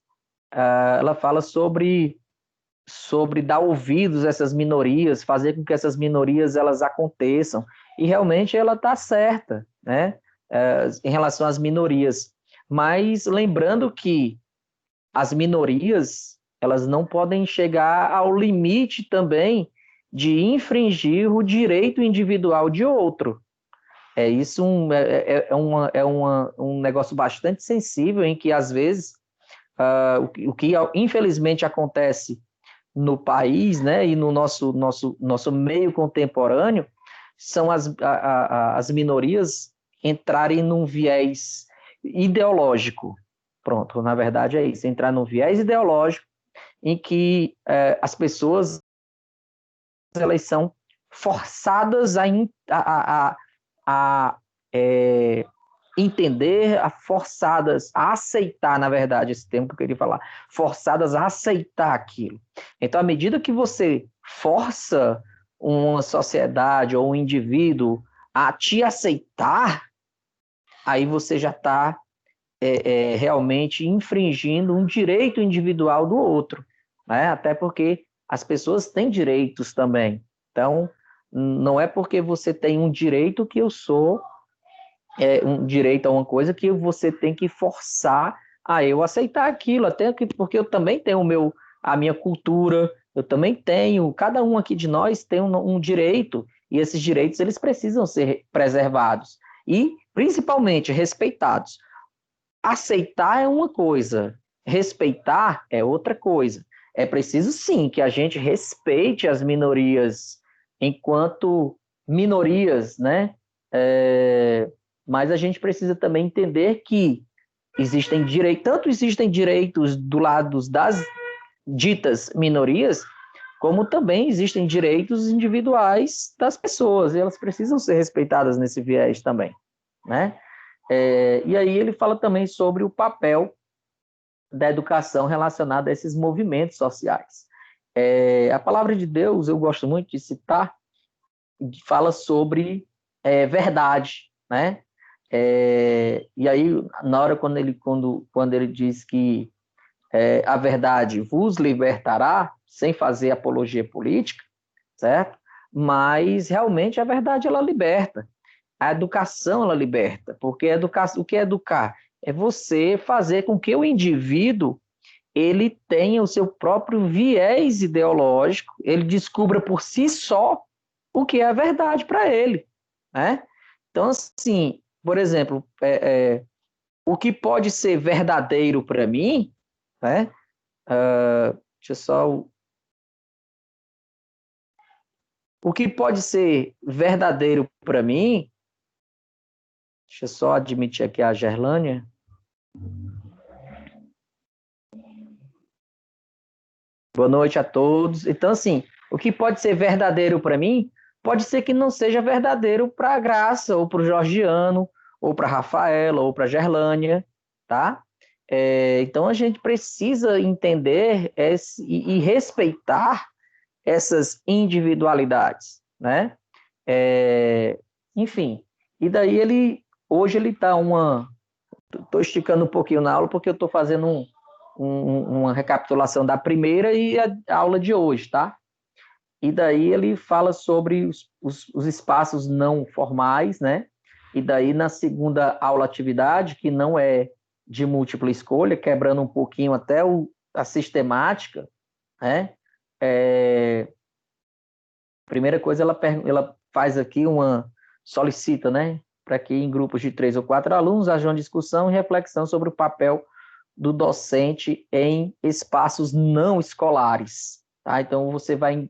Speaker 1: ela fala sobre dar ouvidos a essas minorias, fazer com que essas minorias elas aconteçam. E realmente ela está certa, né? Em relação às minorias. Mas lembrando que as minorias elas não podem chegar ao limite também de infringir o direito individual de outro. Isso um negócio bastante sensível em que, às vezes, o que infelizmente acontece no país, né, e no nosso meio contemporâneo, são as minorias entrarem num viés ideológico. Pronto, na verdade é isso, entrar num viés ideológico em que as pessoas elas são forçadas a entender, forçadas a aceitar, na verdade, esse termo que eu queria falar, forçadas a aceitar aquilo. Então, à medida que você força uma sociedade ou um indivíduo a te aceitar, aí você já está realmente infringindo um direito individual do outro, né? Até porque as pessoas têm direitos também. Então, não é porque você tem um direito que eu sou um direito a uma coisa que você tem que forçar a eu aceitar aquilo, até porque eu também tenho a minha cultura, eu também tenho, cada um aqui de nós tem um direito, e esses direitos eles precisam ser preservados e principalmente respeitados. Aceitar é uma coisa, respeitar é outra coisa. É preciso sim que a gente respeite as minorias enquanto minorias, né? Mas a gente precisa também entender que tanto existem direitos do lado das ditas minorias, como também existem direitos individuais das pessoas, e elas precisam ser respeitadas nesse viés também, né? E aí ele fala também sobre o papel da educação relacionada a esses movimentos sociais. A palavra de Deus, eu gosto muito de citar, fala sobre verdade, né? E aí, na hora quando ele diz que a verdade vos libertará, sem fazer apologia política, certo? Mas realmente a verdade ela liberta. A educação ela liberta, porque o que é educar? É você fazer com que o indivíduo ele tenha o seu próprio viés ideológico, ele descubra por si só o que é a verdade para ele, né? Então, assim, por exemplo, o que pode ser verdadeiro para mim, né? Deixa eu só. O que pode ser verdadeiro para mim, deixa eu só admitir aqui a Gerlânia. Boa noite a todos. Então, assim, o que pode ser verdadeiro para mim, pode ser que não seja verdadeiro para a Graça, ou para o Georgiano, ou para a Rafaela, ou para a Gerlânia, tá? Então, a gente precisa entender e respeitar essas individualidades, né? Enfim, e daí hoje ele está estou esticando um pouquinho na aula porque eu estou fazendo uma recapitulação da primeira e a aula de hoje, tá? E daí ele fala sobre os espaços não formais, né? E daí na segunda aula atividade, que não é de múltipla escolha, quebrando um pouquinho até a sistemática, né? Primeira coisa, ela faz aqui solicita, né, para que em grupos de 3 ou 4 alunos haja uma discussão e reflexão sobre o papel do docente em espaços não escolares, tá? Então, você vai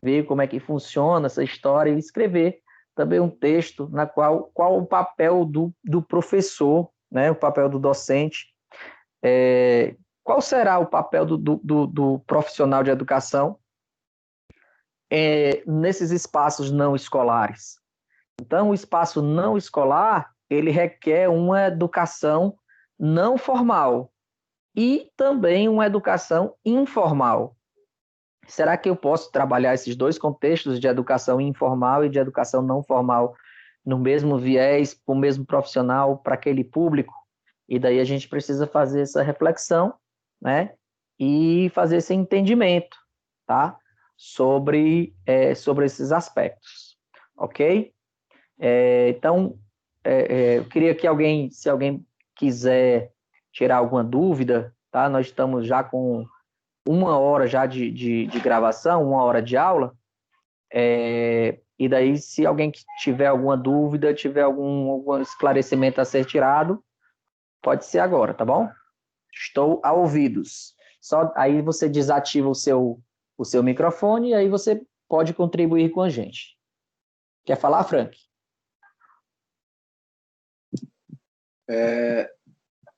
Speaker 1: ver como é que funciona essa história e escrever também um texto na qual o papel do professor, né, o papel do docente, qual será o papel do profissional de educação nesses espaços não escolares. Então, o espaço não escolar, ele requer uma educação não formal e também uma educação informal. Será que eu posso trabalhar esses dois contextos de educação informal e de educação não formal no mesmo viés, com o mesmo profissional, para aquele público? E daí a gente precisa fazer essa reflexão, né? E fazer esse entendimento, tá? Sobre esses aspectos, ok? Então, eu queria que se alguém quiser tirar alguma dúvida, tá? Nós estamos já com 1 hora já de gravação, 1 hora de aula, e daí, se alguém tiver alguma dúvida, tiver algum esclarecimento a ser tirado, pode ser agora, tá bom? Estou a ouvidos. Só aí você desativa o seu microfone e aí você pode contribuir com a gente. Quer falar, Frank?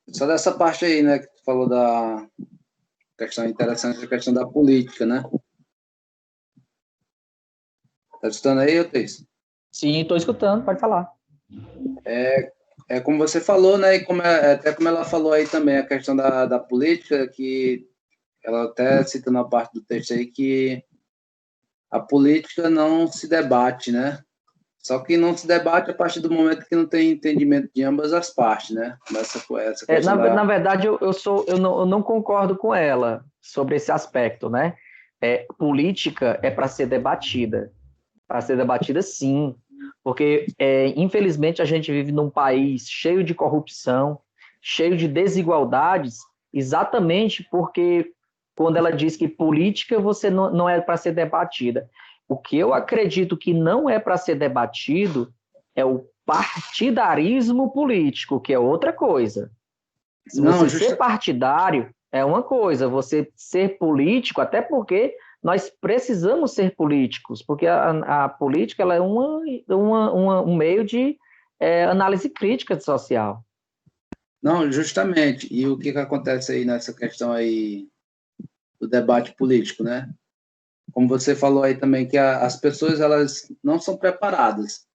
Speaker 2: Só dessa parte aí, né, que tu falou da questão interessante, a questão da política, né? Tá escutando aí, Otis?
Speaker 1: Sim, estou escutando, pode falar.
Speaker 2: Como você falou, né, e até como ela falou aí também, a questão da política, que ela até cita na parte do texto aí que a política não se debate, né? Só que não se debate a partir do momento que não tem entendimento de ambas as partes, né? Essa questão
Speaker 1: Na verdade, eu não concordo com ela sobre esse aspecto, né? Política é para ser debatida. Para ser debatida, sim. Porque, infelizmente, a gente vive num país cheio de corrupção, cheio de desigualdades, exatamente porque, quando ela diz que política você não é para ser debatida. O que eu acredito que não é para ser debatido é o partidarismo político, que é outra coisa. Se você ser partidário é uma coisa, você ser político, até porque nós precisamos ser políticos, porque a política ela é um meio de análise crítica social.
Speaker 2: Não, justamente. E o que acontece aí nessa questão aí do debate político, né? Como você falou aí também, que as pessoas elas não são preparadas.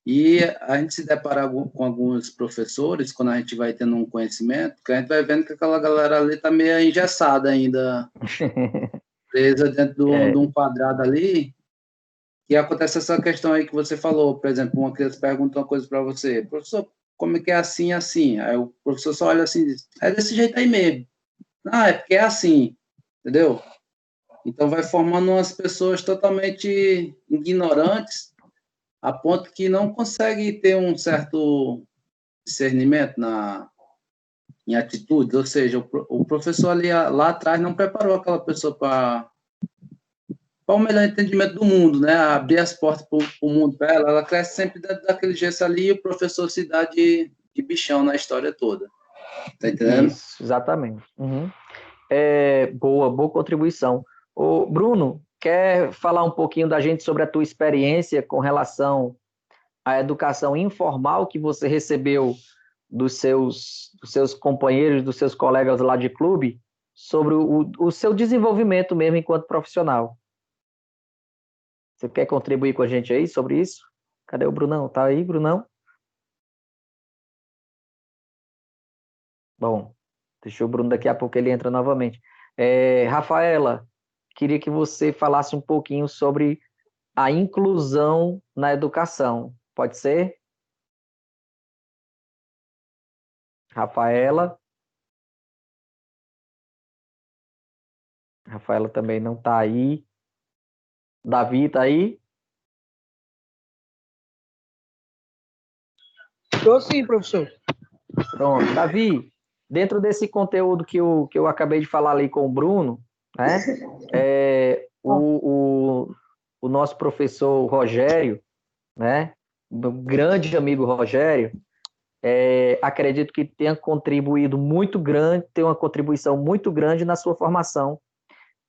Speaker 2: E a gente se depara com alguns professores, quando a gente vai tendo um conhecimento, que a gente vai vendo que aquela galera ali está meio engessada ainda, presa dentro de um quadrado ali, e acontece essa questão aí que você falou, por exemplo, uma criança pergunta uma coisa para você, professor, como é que é assim, assim? Aí o professor só olha assim e diz, é desse jeito aí mesmo. Ah, é porque é assim, entendeu? Então vai formando umas pessoas totalmente ignorantes, a ponto que não consegue ter um certo discernimento em atitudes, ou seja, o professor ali lá atrás não preparou aquela pessoa para o melhor entendimento do mundo, né? Abrir as portas para o mundo para ela, ela cresce sempre daquele gesto ali e o professor se dá de bichão na história toda. Tá entendendo?
Speaker 1: Isso, exatamente. Uhum. Boa contribuição. Ô, Bruno, quer falar um pouquinho da gente sobre a tua experiência com relação à educação informal que você recebeu dos seus companheiros, dos seus colegas lá de clube, sobre o seu desenvolvimento mesmo enquanto profissional? Você quer contribuir com a gente aí sobre isso? Cadê o Brunão? Tá aí, Brunão? Bom, deixa o Bruno, daqui a pouco ele entra novamente. Rafaela, queria que você falasse um pouquinho sobre a inclusão na educação. Pode ser? Rafaela? Rafaela também não está aí. Davi está aí?
Speaker 3: Estou sim, professor.
Speaker 1: Pronto. Davi, dentro desse conteúdo que eu acabei de falar ali com o Bruno, né, o nosso professor Rogério, né, meu grande amigo Rogério, acredito que tenha contribuído muito grande, tem uma contribuição muito grande na sua formação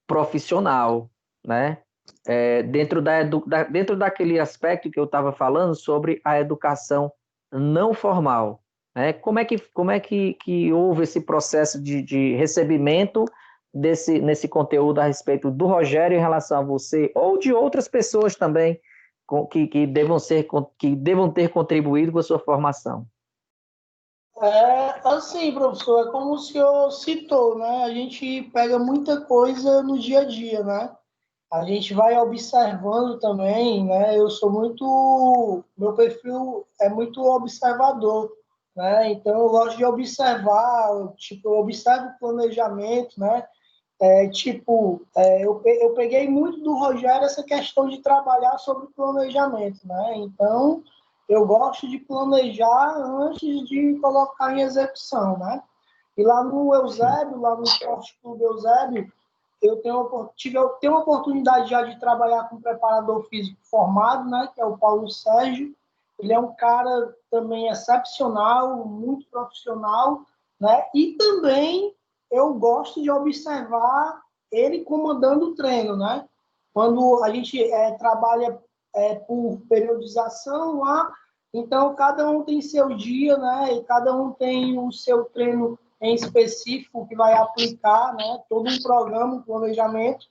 Speaker 1: profissional, né? Dentro daquele aspecto que eu estava falando sobre a educação não formal, né? Como é que houve esse processo de recebimento nesse conteúdo a respeito do Rogério em relação a você ou de outras pessoas também que devam ter contribuído com a sua formação?
Speaker 3: Assim, professor, é como o senhor citou, né? A gente pega muita coisa no dia a dia, né? A gente vai observando também, né? Meu perfil é muito observador, né? Então eu gosto de observar, tipo, eu observo o planejamento, né? Eu peguei muito do Rogério essa questão de trabalhar sobre planejamento, né? Então eu gosto de planejar antes de colocar em execução, né? E lá no Eusébio, lá no Esporte Clube Eusébio, eu tenho a oportunidade já de trabalhar com um preparador físico formado, né, que é o Paulo Sérgio. Ele é um cara também excepcional, muito profissional, né? E também eu gosto de observar ele comandando o treino, né? Quando a gente trabalha por periodização lá, então cada um tem seu dia, né? E cada um tem o seu treino em específico que vai aplicar, né, todo um programa, um planejamento,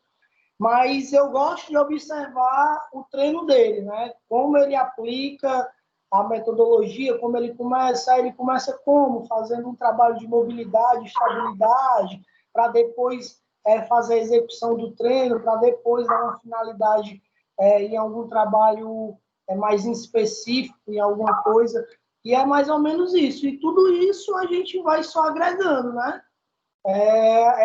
Speaker 3: mas eu gosto de observar o treino dele, né, como ele aplica a metodologia, como ele começa como? Fazendo um trabalho de mobilidade, estabilidade, para depois fazer a execução do treino, para depois dar uma finalidade em algum trabalho mais específico, em alguma coisa. E é mais ou menos isso. E tudo isso a gente vai só agregando, né?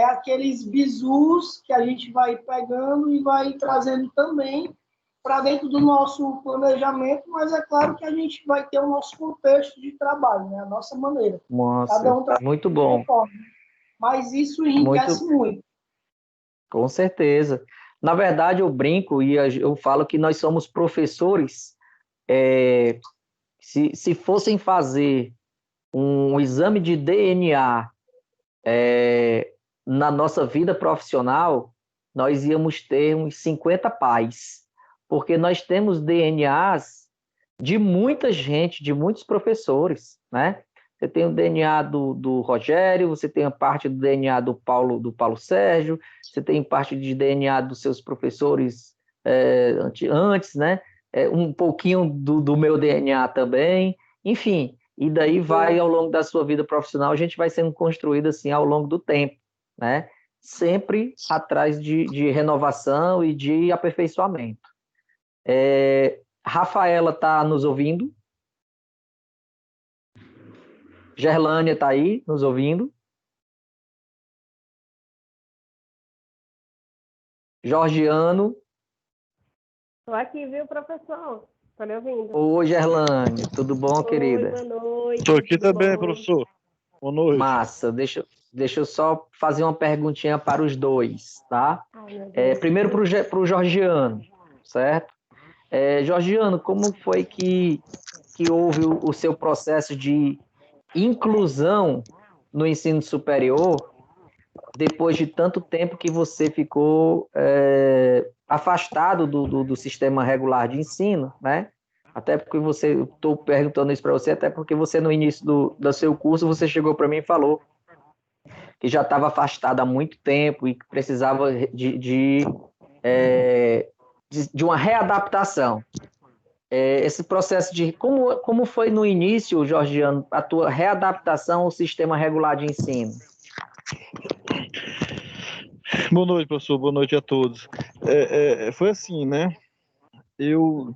Speaker 3: Aqueles bizus que a gente vai pegando e vai trazendo também para dentro do nosso planejamento, mas é claro que a gente vai ter o nosso contexto de trabalho, né? A nossa maneira. Cada
Speaker 1: Nossa,
Speaker 3: um trabalha
Speaker 1: muito
Speaker 3: de uma
Speaker 1: bom,
Speaker 3: forma. Mas isso enriquece
Speaker 1: muito,
Speaker 3: muito.
Speaker 1: com certeza. Na verdade, eu brinco e eu falo que nós somos professores. Se fossem fazer um exame de DNA na nossa vida profissional, nós íamos ter uns 50 pais, porque nós temos DNAs de muita gente, de muitos professores, né? Você tem o DNA do Rogério, você tem a parte do DNA do Paulo Sérgio, você tem parte de DNA dos seus professores antes, né? Um pouquinho do meu DNA também, enfim, e daí vai ao longo da sua vida profissional, a gente vai sendo construído assim ao longo do tempo, né? Sempre atrás de renovação e de aperfeiçoamento. Rafaela está nos ouvindo? Gerlânia está aí nos ouvindo? Georgiano?
Speaker 4: Estou aqui, viu, professor? Estou lhe ouvindo.
Speaker 1: Oi, Gerlânia, tudo bom,
Speaker 4: Oi,
Speaker 1: querida?
Speaker 4: boa noite.
Speaker 5: Estou aqui
Speaker 4: Tudo
Speaker 5: também,
Speaker 4: bom?
Speaker 5: professor. Boa noite.
Speaker 1: Massa, deixa eu só fazer uma perguntinha para os dois, tá?
Speaker 4: Ai, meu Deus.
Speaker 1: Primeiro para o Georgiano, certo? Georgiano, como foi que houve o seu processo de inclusão no ensino superior depois de tanto tempo que você ficou afastado do sistema regular de ensino, né? Até porque estou perguntando isso para você, até porque você no início do seu curso, você chegou para mim e falou que já estava afastado há muito tempo e que precisava de uma readaptação. Esse processo de... Como foi no início, Georgiano, a tua readaptação ao sistema regular de ensino?
Speaker 5: Boa noite, professor. Boa noite a todos. Foi assim, né? Eu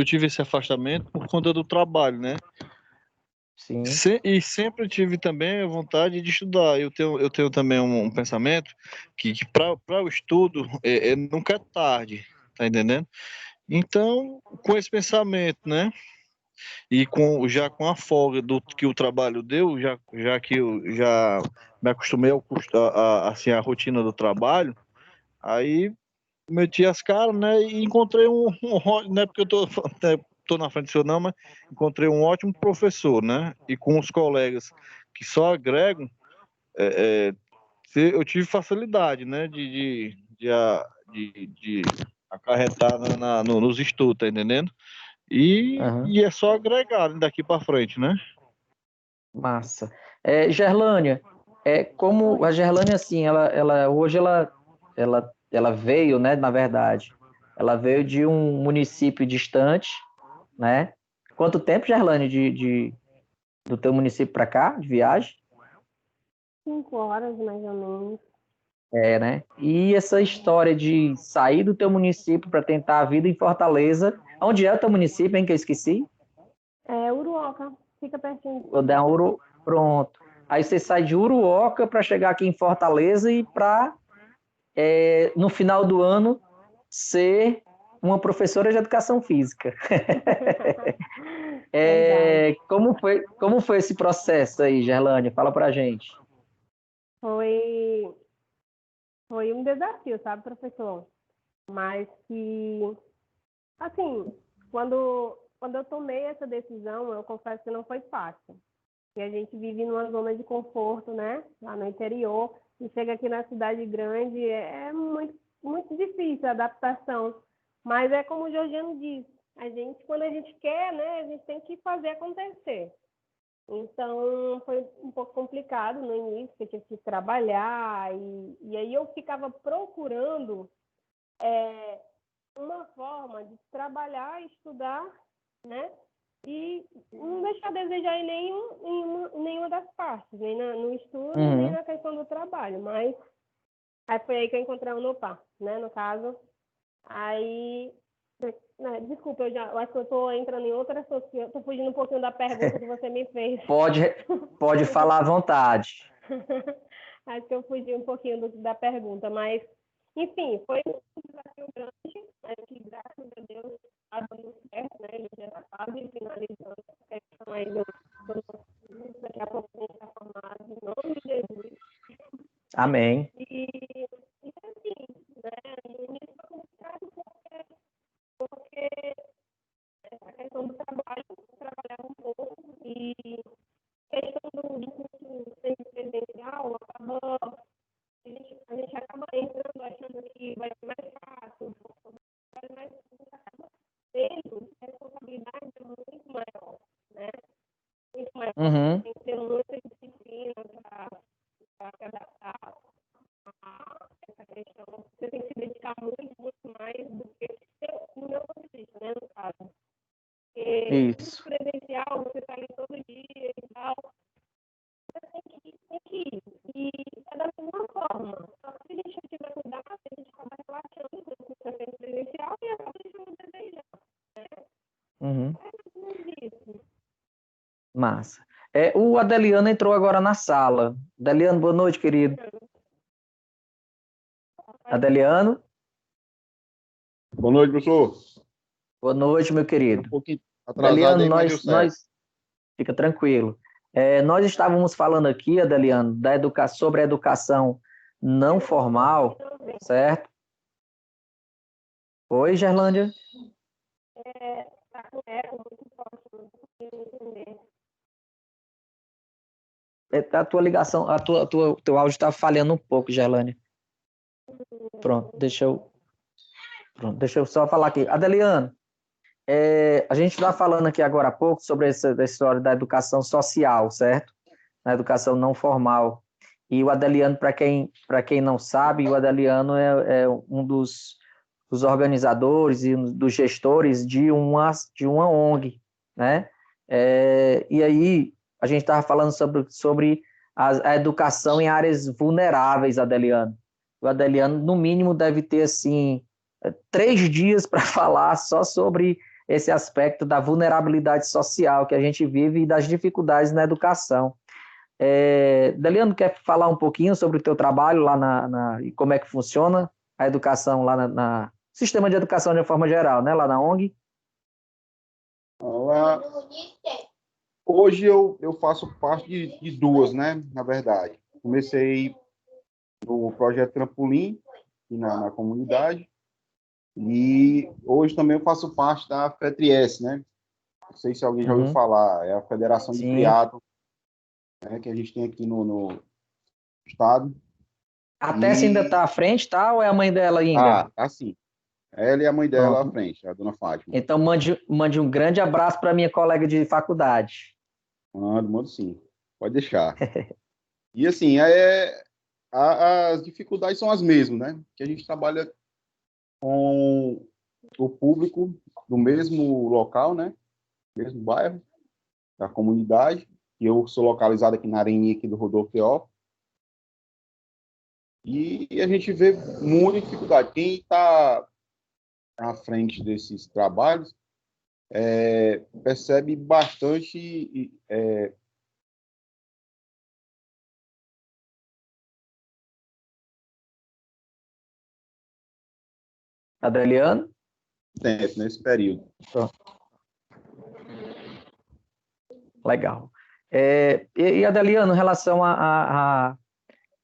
Speaker 5: tive esse afastamento por conta do trabalho, né?
Speaker 1: Sim.
Speaker 5: E sempre tive também a vontade de estudar. Eu tenho também um pensamento que para o estudo nunca é tarde, tá entendendo? Então, com esse pensamento, né? Já com a folga do que o trabalho deu, já que eu já me acostumei assim, a rotina do trabalho, aí meti as caras, né, e encontrei não é porque eu tô, tô na frente do senhor não, mas encontrei um ótimo professor, né, e com os colegas que só agregam, eu tive facilidade, né, de acarretar nos estudos, tá entendendo?
Speaker 1: Aham.
Speaker 5: E é só agregar daqui para frente, né?
Speaker 1: Massa. Gerlânia, como a Gerlânia, assim, hoje ela veio, né, na verdade, ela veio de um município distante, né? Quanto tempo, Gerlânia, do teu município para cá, de viagem?
Speaker 4: 5 horas, mais ou menos.
Speaker 1: Né? E essa história de sair do teu município para tentar a vida em Fortaleza, onde é o teu município, hein, que eu esqueci?
Speaker 4: É Uruoca, fica pertinho.
Speaker 1: Vou dar pronto. Aí você sai de Uruoca para chegar aqui em Fortaleza e para, no final do ano, ser uma professora de educação física.
Speaker 4: Verdade.
Speaker 1: Como foi esse processo aí, Gerlânia? Fala pra gente.
Speaker 4: Foi, foi um desafio, sabe, professor? Mas que, assim, quando eu tomei essa decisão, eu confesso que não foi fácil. E a gente vive numa zona de conforto, né? Lá no interior, e chega aqui na cidade grande, é muito, muito difícil a adaptação. Mas é como o Georgiano disse, quando a gente quer, né, a gente tem que fazer acontecer. Então, foi um pouco complicado no início, porque eu tive que trabalhar, e aí eu ficava procurando uma forma de trabalhar, estudar, né? E não deixar a desejar em nenhuma das partes, nem no estudo, nem
Speaker 1: Uhum.
Speaker 4: na questão do trabalho. Mas aí foi aí que eu encontrei o NOPA, né? No caso, aí... Né, desculpa, eu acho que eu estou entrando em outra assunto, eu estou fugindo um pouquinho da pergunta que você me fez.
Speaker 1: Pode falar à vontade.
Speaker 4: Acho que eu fugi um pouquinho da pergunta, mas, enfim, foi um desafio grande, mas que, graças a Deus, está dando certo, né? Ele já está quase finalizando a questão aí daqui a pouco a gente está formado, em nome de Jesus.
Speaker 1: Amém.
Speaker 4: E assim, né? No início foi complicado porque a questão do trabalho, eu trabalhava um pouco e a questão do curso presencial acaba a gente acaba entrando achando que vai ser mais fácil, mas a gente acaba tendo responsabilidade muito maior, né? Muito maior.
Speaker 1: Uhum.
Speaker 4: Tem que ter muita disciplina para se adaptar a essa questão. Você tem que se dedicar muito, muito mais do que no meu ponto de vista, né, no caso. Porque o curso
Speaker 1: Isso.
Speaker 4: presencial, você está ali todo dia e tal, tem que ir. E é da mesma forma. Só que se a gente tiver cuidado, a gente acaba relaxando o curso presencial e acaba deixando de desejar.
Speaker 1: Uhum.
Speaker 4: É isso.
Speaker 1: Massa. O Adeliano entrou agora na sala. Adeliano, boa noite, querido. Adeliano,
Speaker 6: Boa noite, professor.
Speaker 1: boa noite, meu
Speaker 6: Um
Speaker 1: querido.
Speaker 6: pouquinho atrasado
Speaker 1: Adeliano,
Speaker 6: aí, mas deu certo.
Speaker 1: fica tranquilo. Nós estávamos falando aqui, Adeliano, sobre a educação não formal, certo? Oi, Gerlândia.
Speaker 4: Tá com eco muito forte, não consigo entender.
Speaker 1: A tua ligação, teu áudio está falhando um pouco, Gerlândia. Pronto, deixa eu só falar aqui. Adeliano, a gente está falando aqui agora há pouco sobre essa história da educação social, certo? Na educação não formal. E o Adeliano, para quem não sabe, o Adeliano é um dos organizadores e dos gestores de uma ONG, né? E aí a gente estava falando sobre a educação em áreas vulneráveis, Adeliano. O Adeliano, no mínimo, deve ter assim 3 dias para falar só sobre esse aspecto da vulnerabilidade social que a gente vive e das dificuldades na educação. Adeliano, quer falar um pouquinho sobre o teu trabalho lá e como é que funciona a educação lá sistema de educação de uma forma geral, né, lá na ONG?
Speaker 6: Ela- Hoje eu faço parte de duas, né? Na verdade. Comecei no projeto Trampolim, aqui na comunidade, e hoje também eu faço parte da FETRIES, né? Não sei se alguém já ouviu
Speaker 1: Uhum.
Speaker 6: falar, é a Federação de
Speaker 1: Sim.
Speaker 6: Triatlo, né, que a gente tem aqui no estado.
Speaker 1: A Tessia ainda está à frente, tá? Ou é a mãe dela ainda?
Speaker 6: Assim. Ela e a mãe dela à
Speaker 1: Pronto.
Speaker 6: frente, a dona Fátima.
Speaker 1: Então, mande um grande abraço para minha colega de faculdade.
Speaker 6: Mando sim. Pode deixar. E assim, as dificuldades são as mesmas, né? Que a gente trabalha com o público do mesmo local, né? Mesmo bairro, da comunidade. E eu sou localizado aqui na Areninha, aqui do Rodolfo Teófilo. E a gente vê muita dificuldade. Quem está à frente desses trabalhos percebe bastante
Speaker 1: Adriano?
Speaker 6: tempo nesse período.
Speaker 1: Legal. E Adeliano, em relação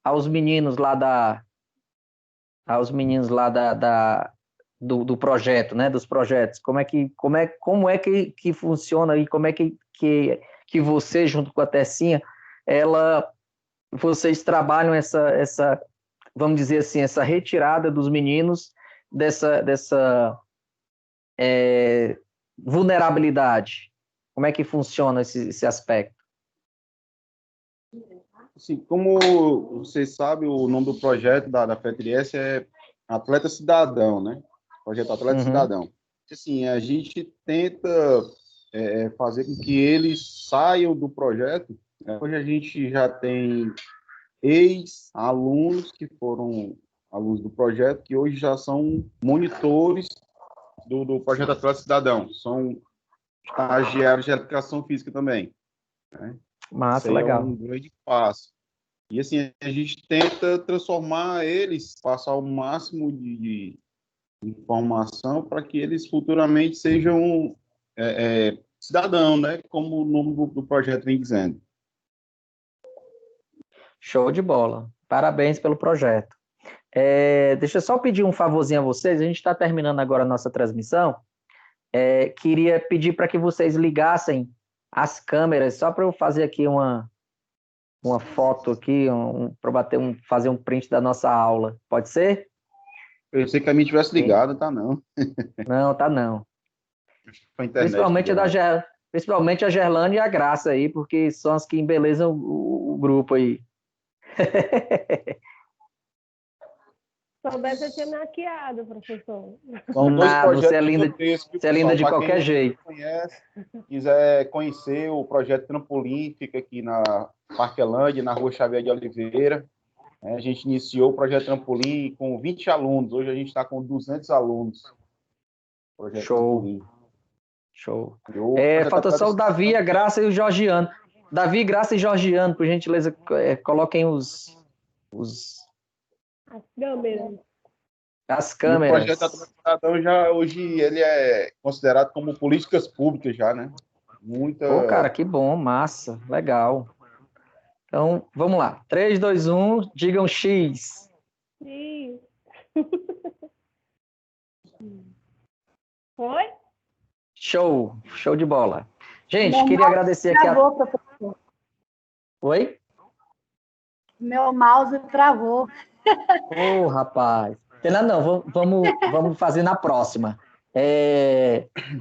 Speaker 1: aos meninos lá do projeto, né? Dos projetos, como é que funciona e como é que você, junto com a Tessinha, vocês trabalham vamos dizer assim, essa retirada dos meninos dessa vulnerabilidade? Como é que funciona esse aspecto?
Speaker 6: Assim, como vocês sabem, o nome do projeto da FETRIES é Atleta Cidadão, né? Projeto Atleta Cidadão. Assim, a gente tenta fazer com que eles saiam do projeto. Hoje a gente já tem ex-alunos que foram alunos do projeto, que hoje já são monitores do projeto Atleta Cidadão. São estagiários de educação física também, né?
Speaker 1: Massa,
Speaker 6: Isso aí
Speaker 1: legal.
Speaker 6: é um grande passo. E assim, a gente tenta transformar eles, passar o máximo de informação para que eles futuramente sejam cidadão, né? Como o nome do projeto vem dizendo.
Speaker 1: Show de bola. Parabéns pelo projeto. Deixa eu só pedir um favorzinho a vocês. A gente está terminando agora a nossa transmissão. Queria pedir para que vocês ligassem as câmeras, só para eu fazer aqui uma foto aqui, para fazer um print da nossa aula. Pode ser?
Speaker 6: Eu sei que a minha tivesse ligado, tá não.
Speaker 1: Não, tá não.
Speaker 6: Foi a internet que deu, né?
Speaker 1: Principalmente a Gerlane e a Graça aí, porque são as que embelezam o grupo aí.
Speaker 4: Soubesse, eu tinha maquiado, professor.
Speaker 6: São dois projetos
Speaker 1: Você é linda,
Speaker 6: gigantescos,
Speaker 1: você é linda de
Speaker 6: para
Speaker 1: qualquer
Speaker 6: quem
Speaker 1: jeito.
Speaker 6: conhece, quiser conhecer o projeto Trampolim, fica aqui na Parquelândia, na Rua Xavier de Oliveira. A gente iniciou o projeto Trampolim com 20 alunos, hoje a gente está com 200 alunos. Projeto Trampolim.
Speaker 1: Show.
Speaker 6: Projeto
Speaker 1: Falta só o
Speaker 6: Atleta
Speaker 1: Davi, a Graça e o Georgiano. Davi, Graça e Georgiano, por gentileza, coloquem
Speaker 4: As câmeras.
Speaker 1: as
Speaker 6: E o
Speaker 1: câmeras.
Speaker 6: projeto Atleta Cidadão já hoje ele é considerado como políticas públicas já, né?
Speaker 1: Pô, cara, que bom, massa, legal. Então, vamos lá. 3, 2, 1, digam X.
Speaker 4: Sim. Foi?
Speaker 1: Show de bola. Gente, queria agradecer aqui
Speaker 7: travou, professor.
Speaker 1: Oi?
Speaker 7: Meu mouse travou.
Speaker 1: Ô, rapaz. Não, vamos fazer na próxima.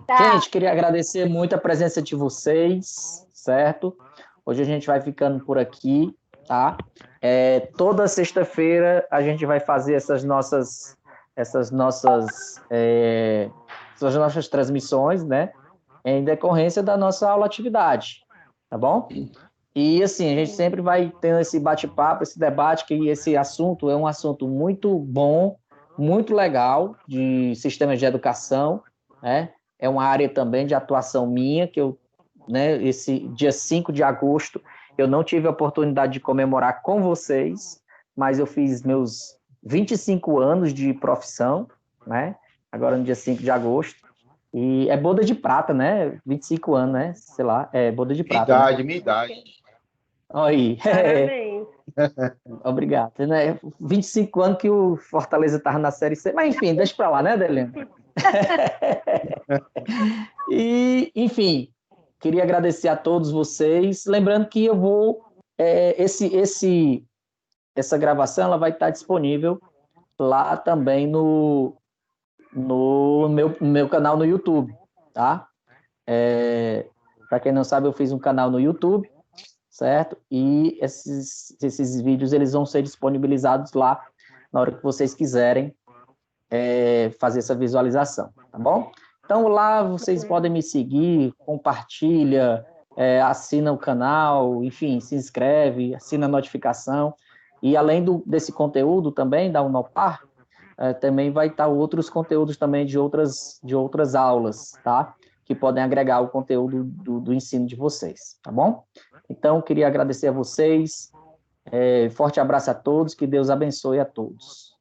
Speaker 7: Tá.
Speaker 1: Gente, queria agradecer muito a presença de vocês, certo? Hoje a gente vai ficando por aqui, tá? Toda sexta-feira a gente vai fazer essas nossas transmissões, né? Em decorrência da nossa aula atividade, tá bom? E assim, a gente sempre vai tendo esse bate-papo, esse debate, que esse assunto é um assunto muito bom, muito legal, de sistemas de educação, né? É uma área também de atuação minha, que eu, né, esse dia 5 de agosto, eu não tive a oportunidade de comemorar com vocês, mas eu fiz meus 25 anos de profissão, né? Agora no dia 5 de agosto. E é boda de prata, né? 25 anos, né? Sei lá, é boda de prata. Né?
Speaker 6: Minha idade.
Speaker 1: Olha aí.
Speaker 4: Parabéns.
Speaker 1: Obrigado. Né? 25 anos que o Fortaleza estava na Série C. Mas, enfim, deixa para lá, né, Adelina? E, enfim, queria agradecer a todos vocês. Lembrando que eu vou... essa gravação ela vai estar disponível lá também no meu canal no YouTube, tá? Para quem não sabe, eu fiz um canal no YouTube, certo? E esses vídeos eles vão ser disponibilizados lá na hora que vocês quiserem fazer essa visualização, tá bom? Então lá vocês podem me seguir, compartilha, assina o canal, enfim, se inscreve, assina a notificação. E além desse conteúdo também da Unopar, também vai estar outros conteúdos também de outras aulas, tá? Que podem agregar o conteúdo do ensino de vocês, tá bom? Então, queria agradecer a vocês, forte abraço a todos, que Deus abençoe a todos.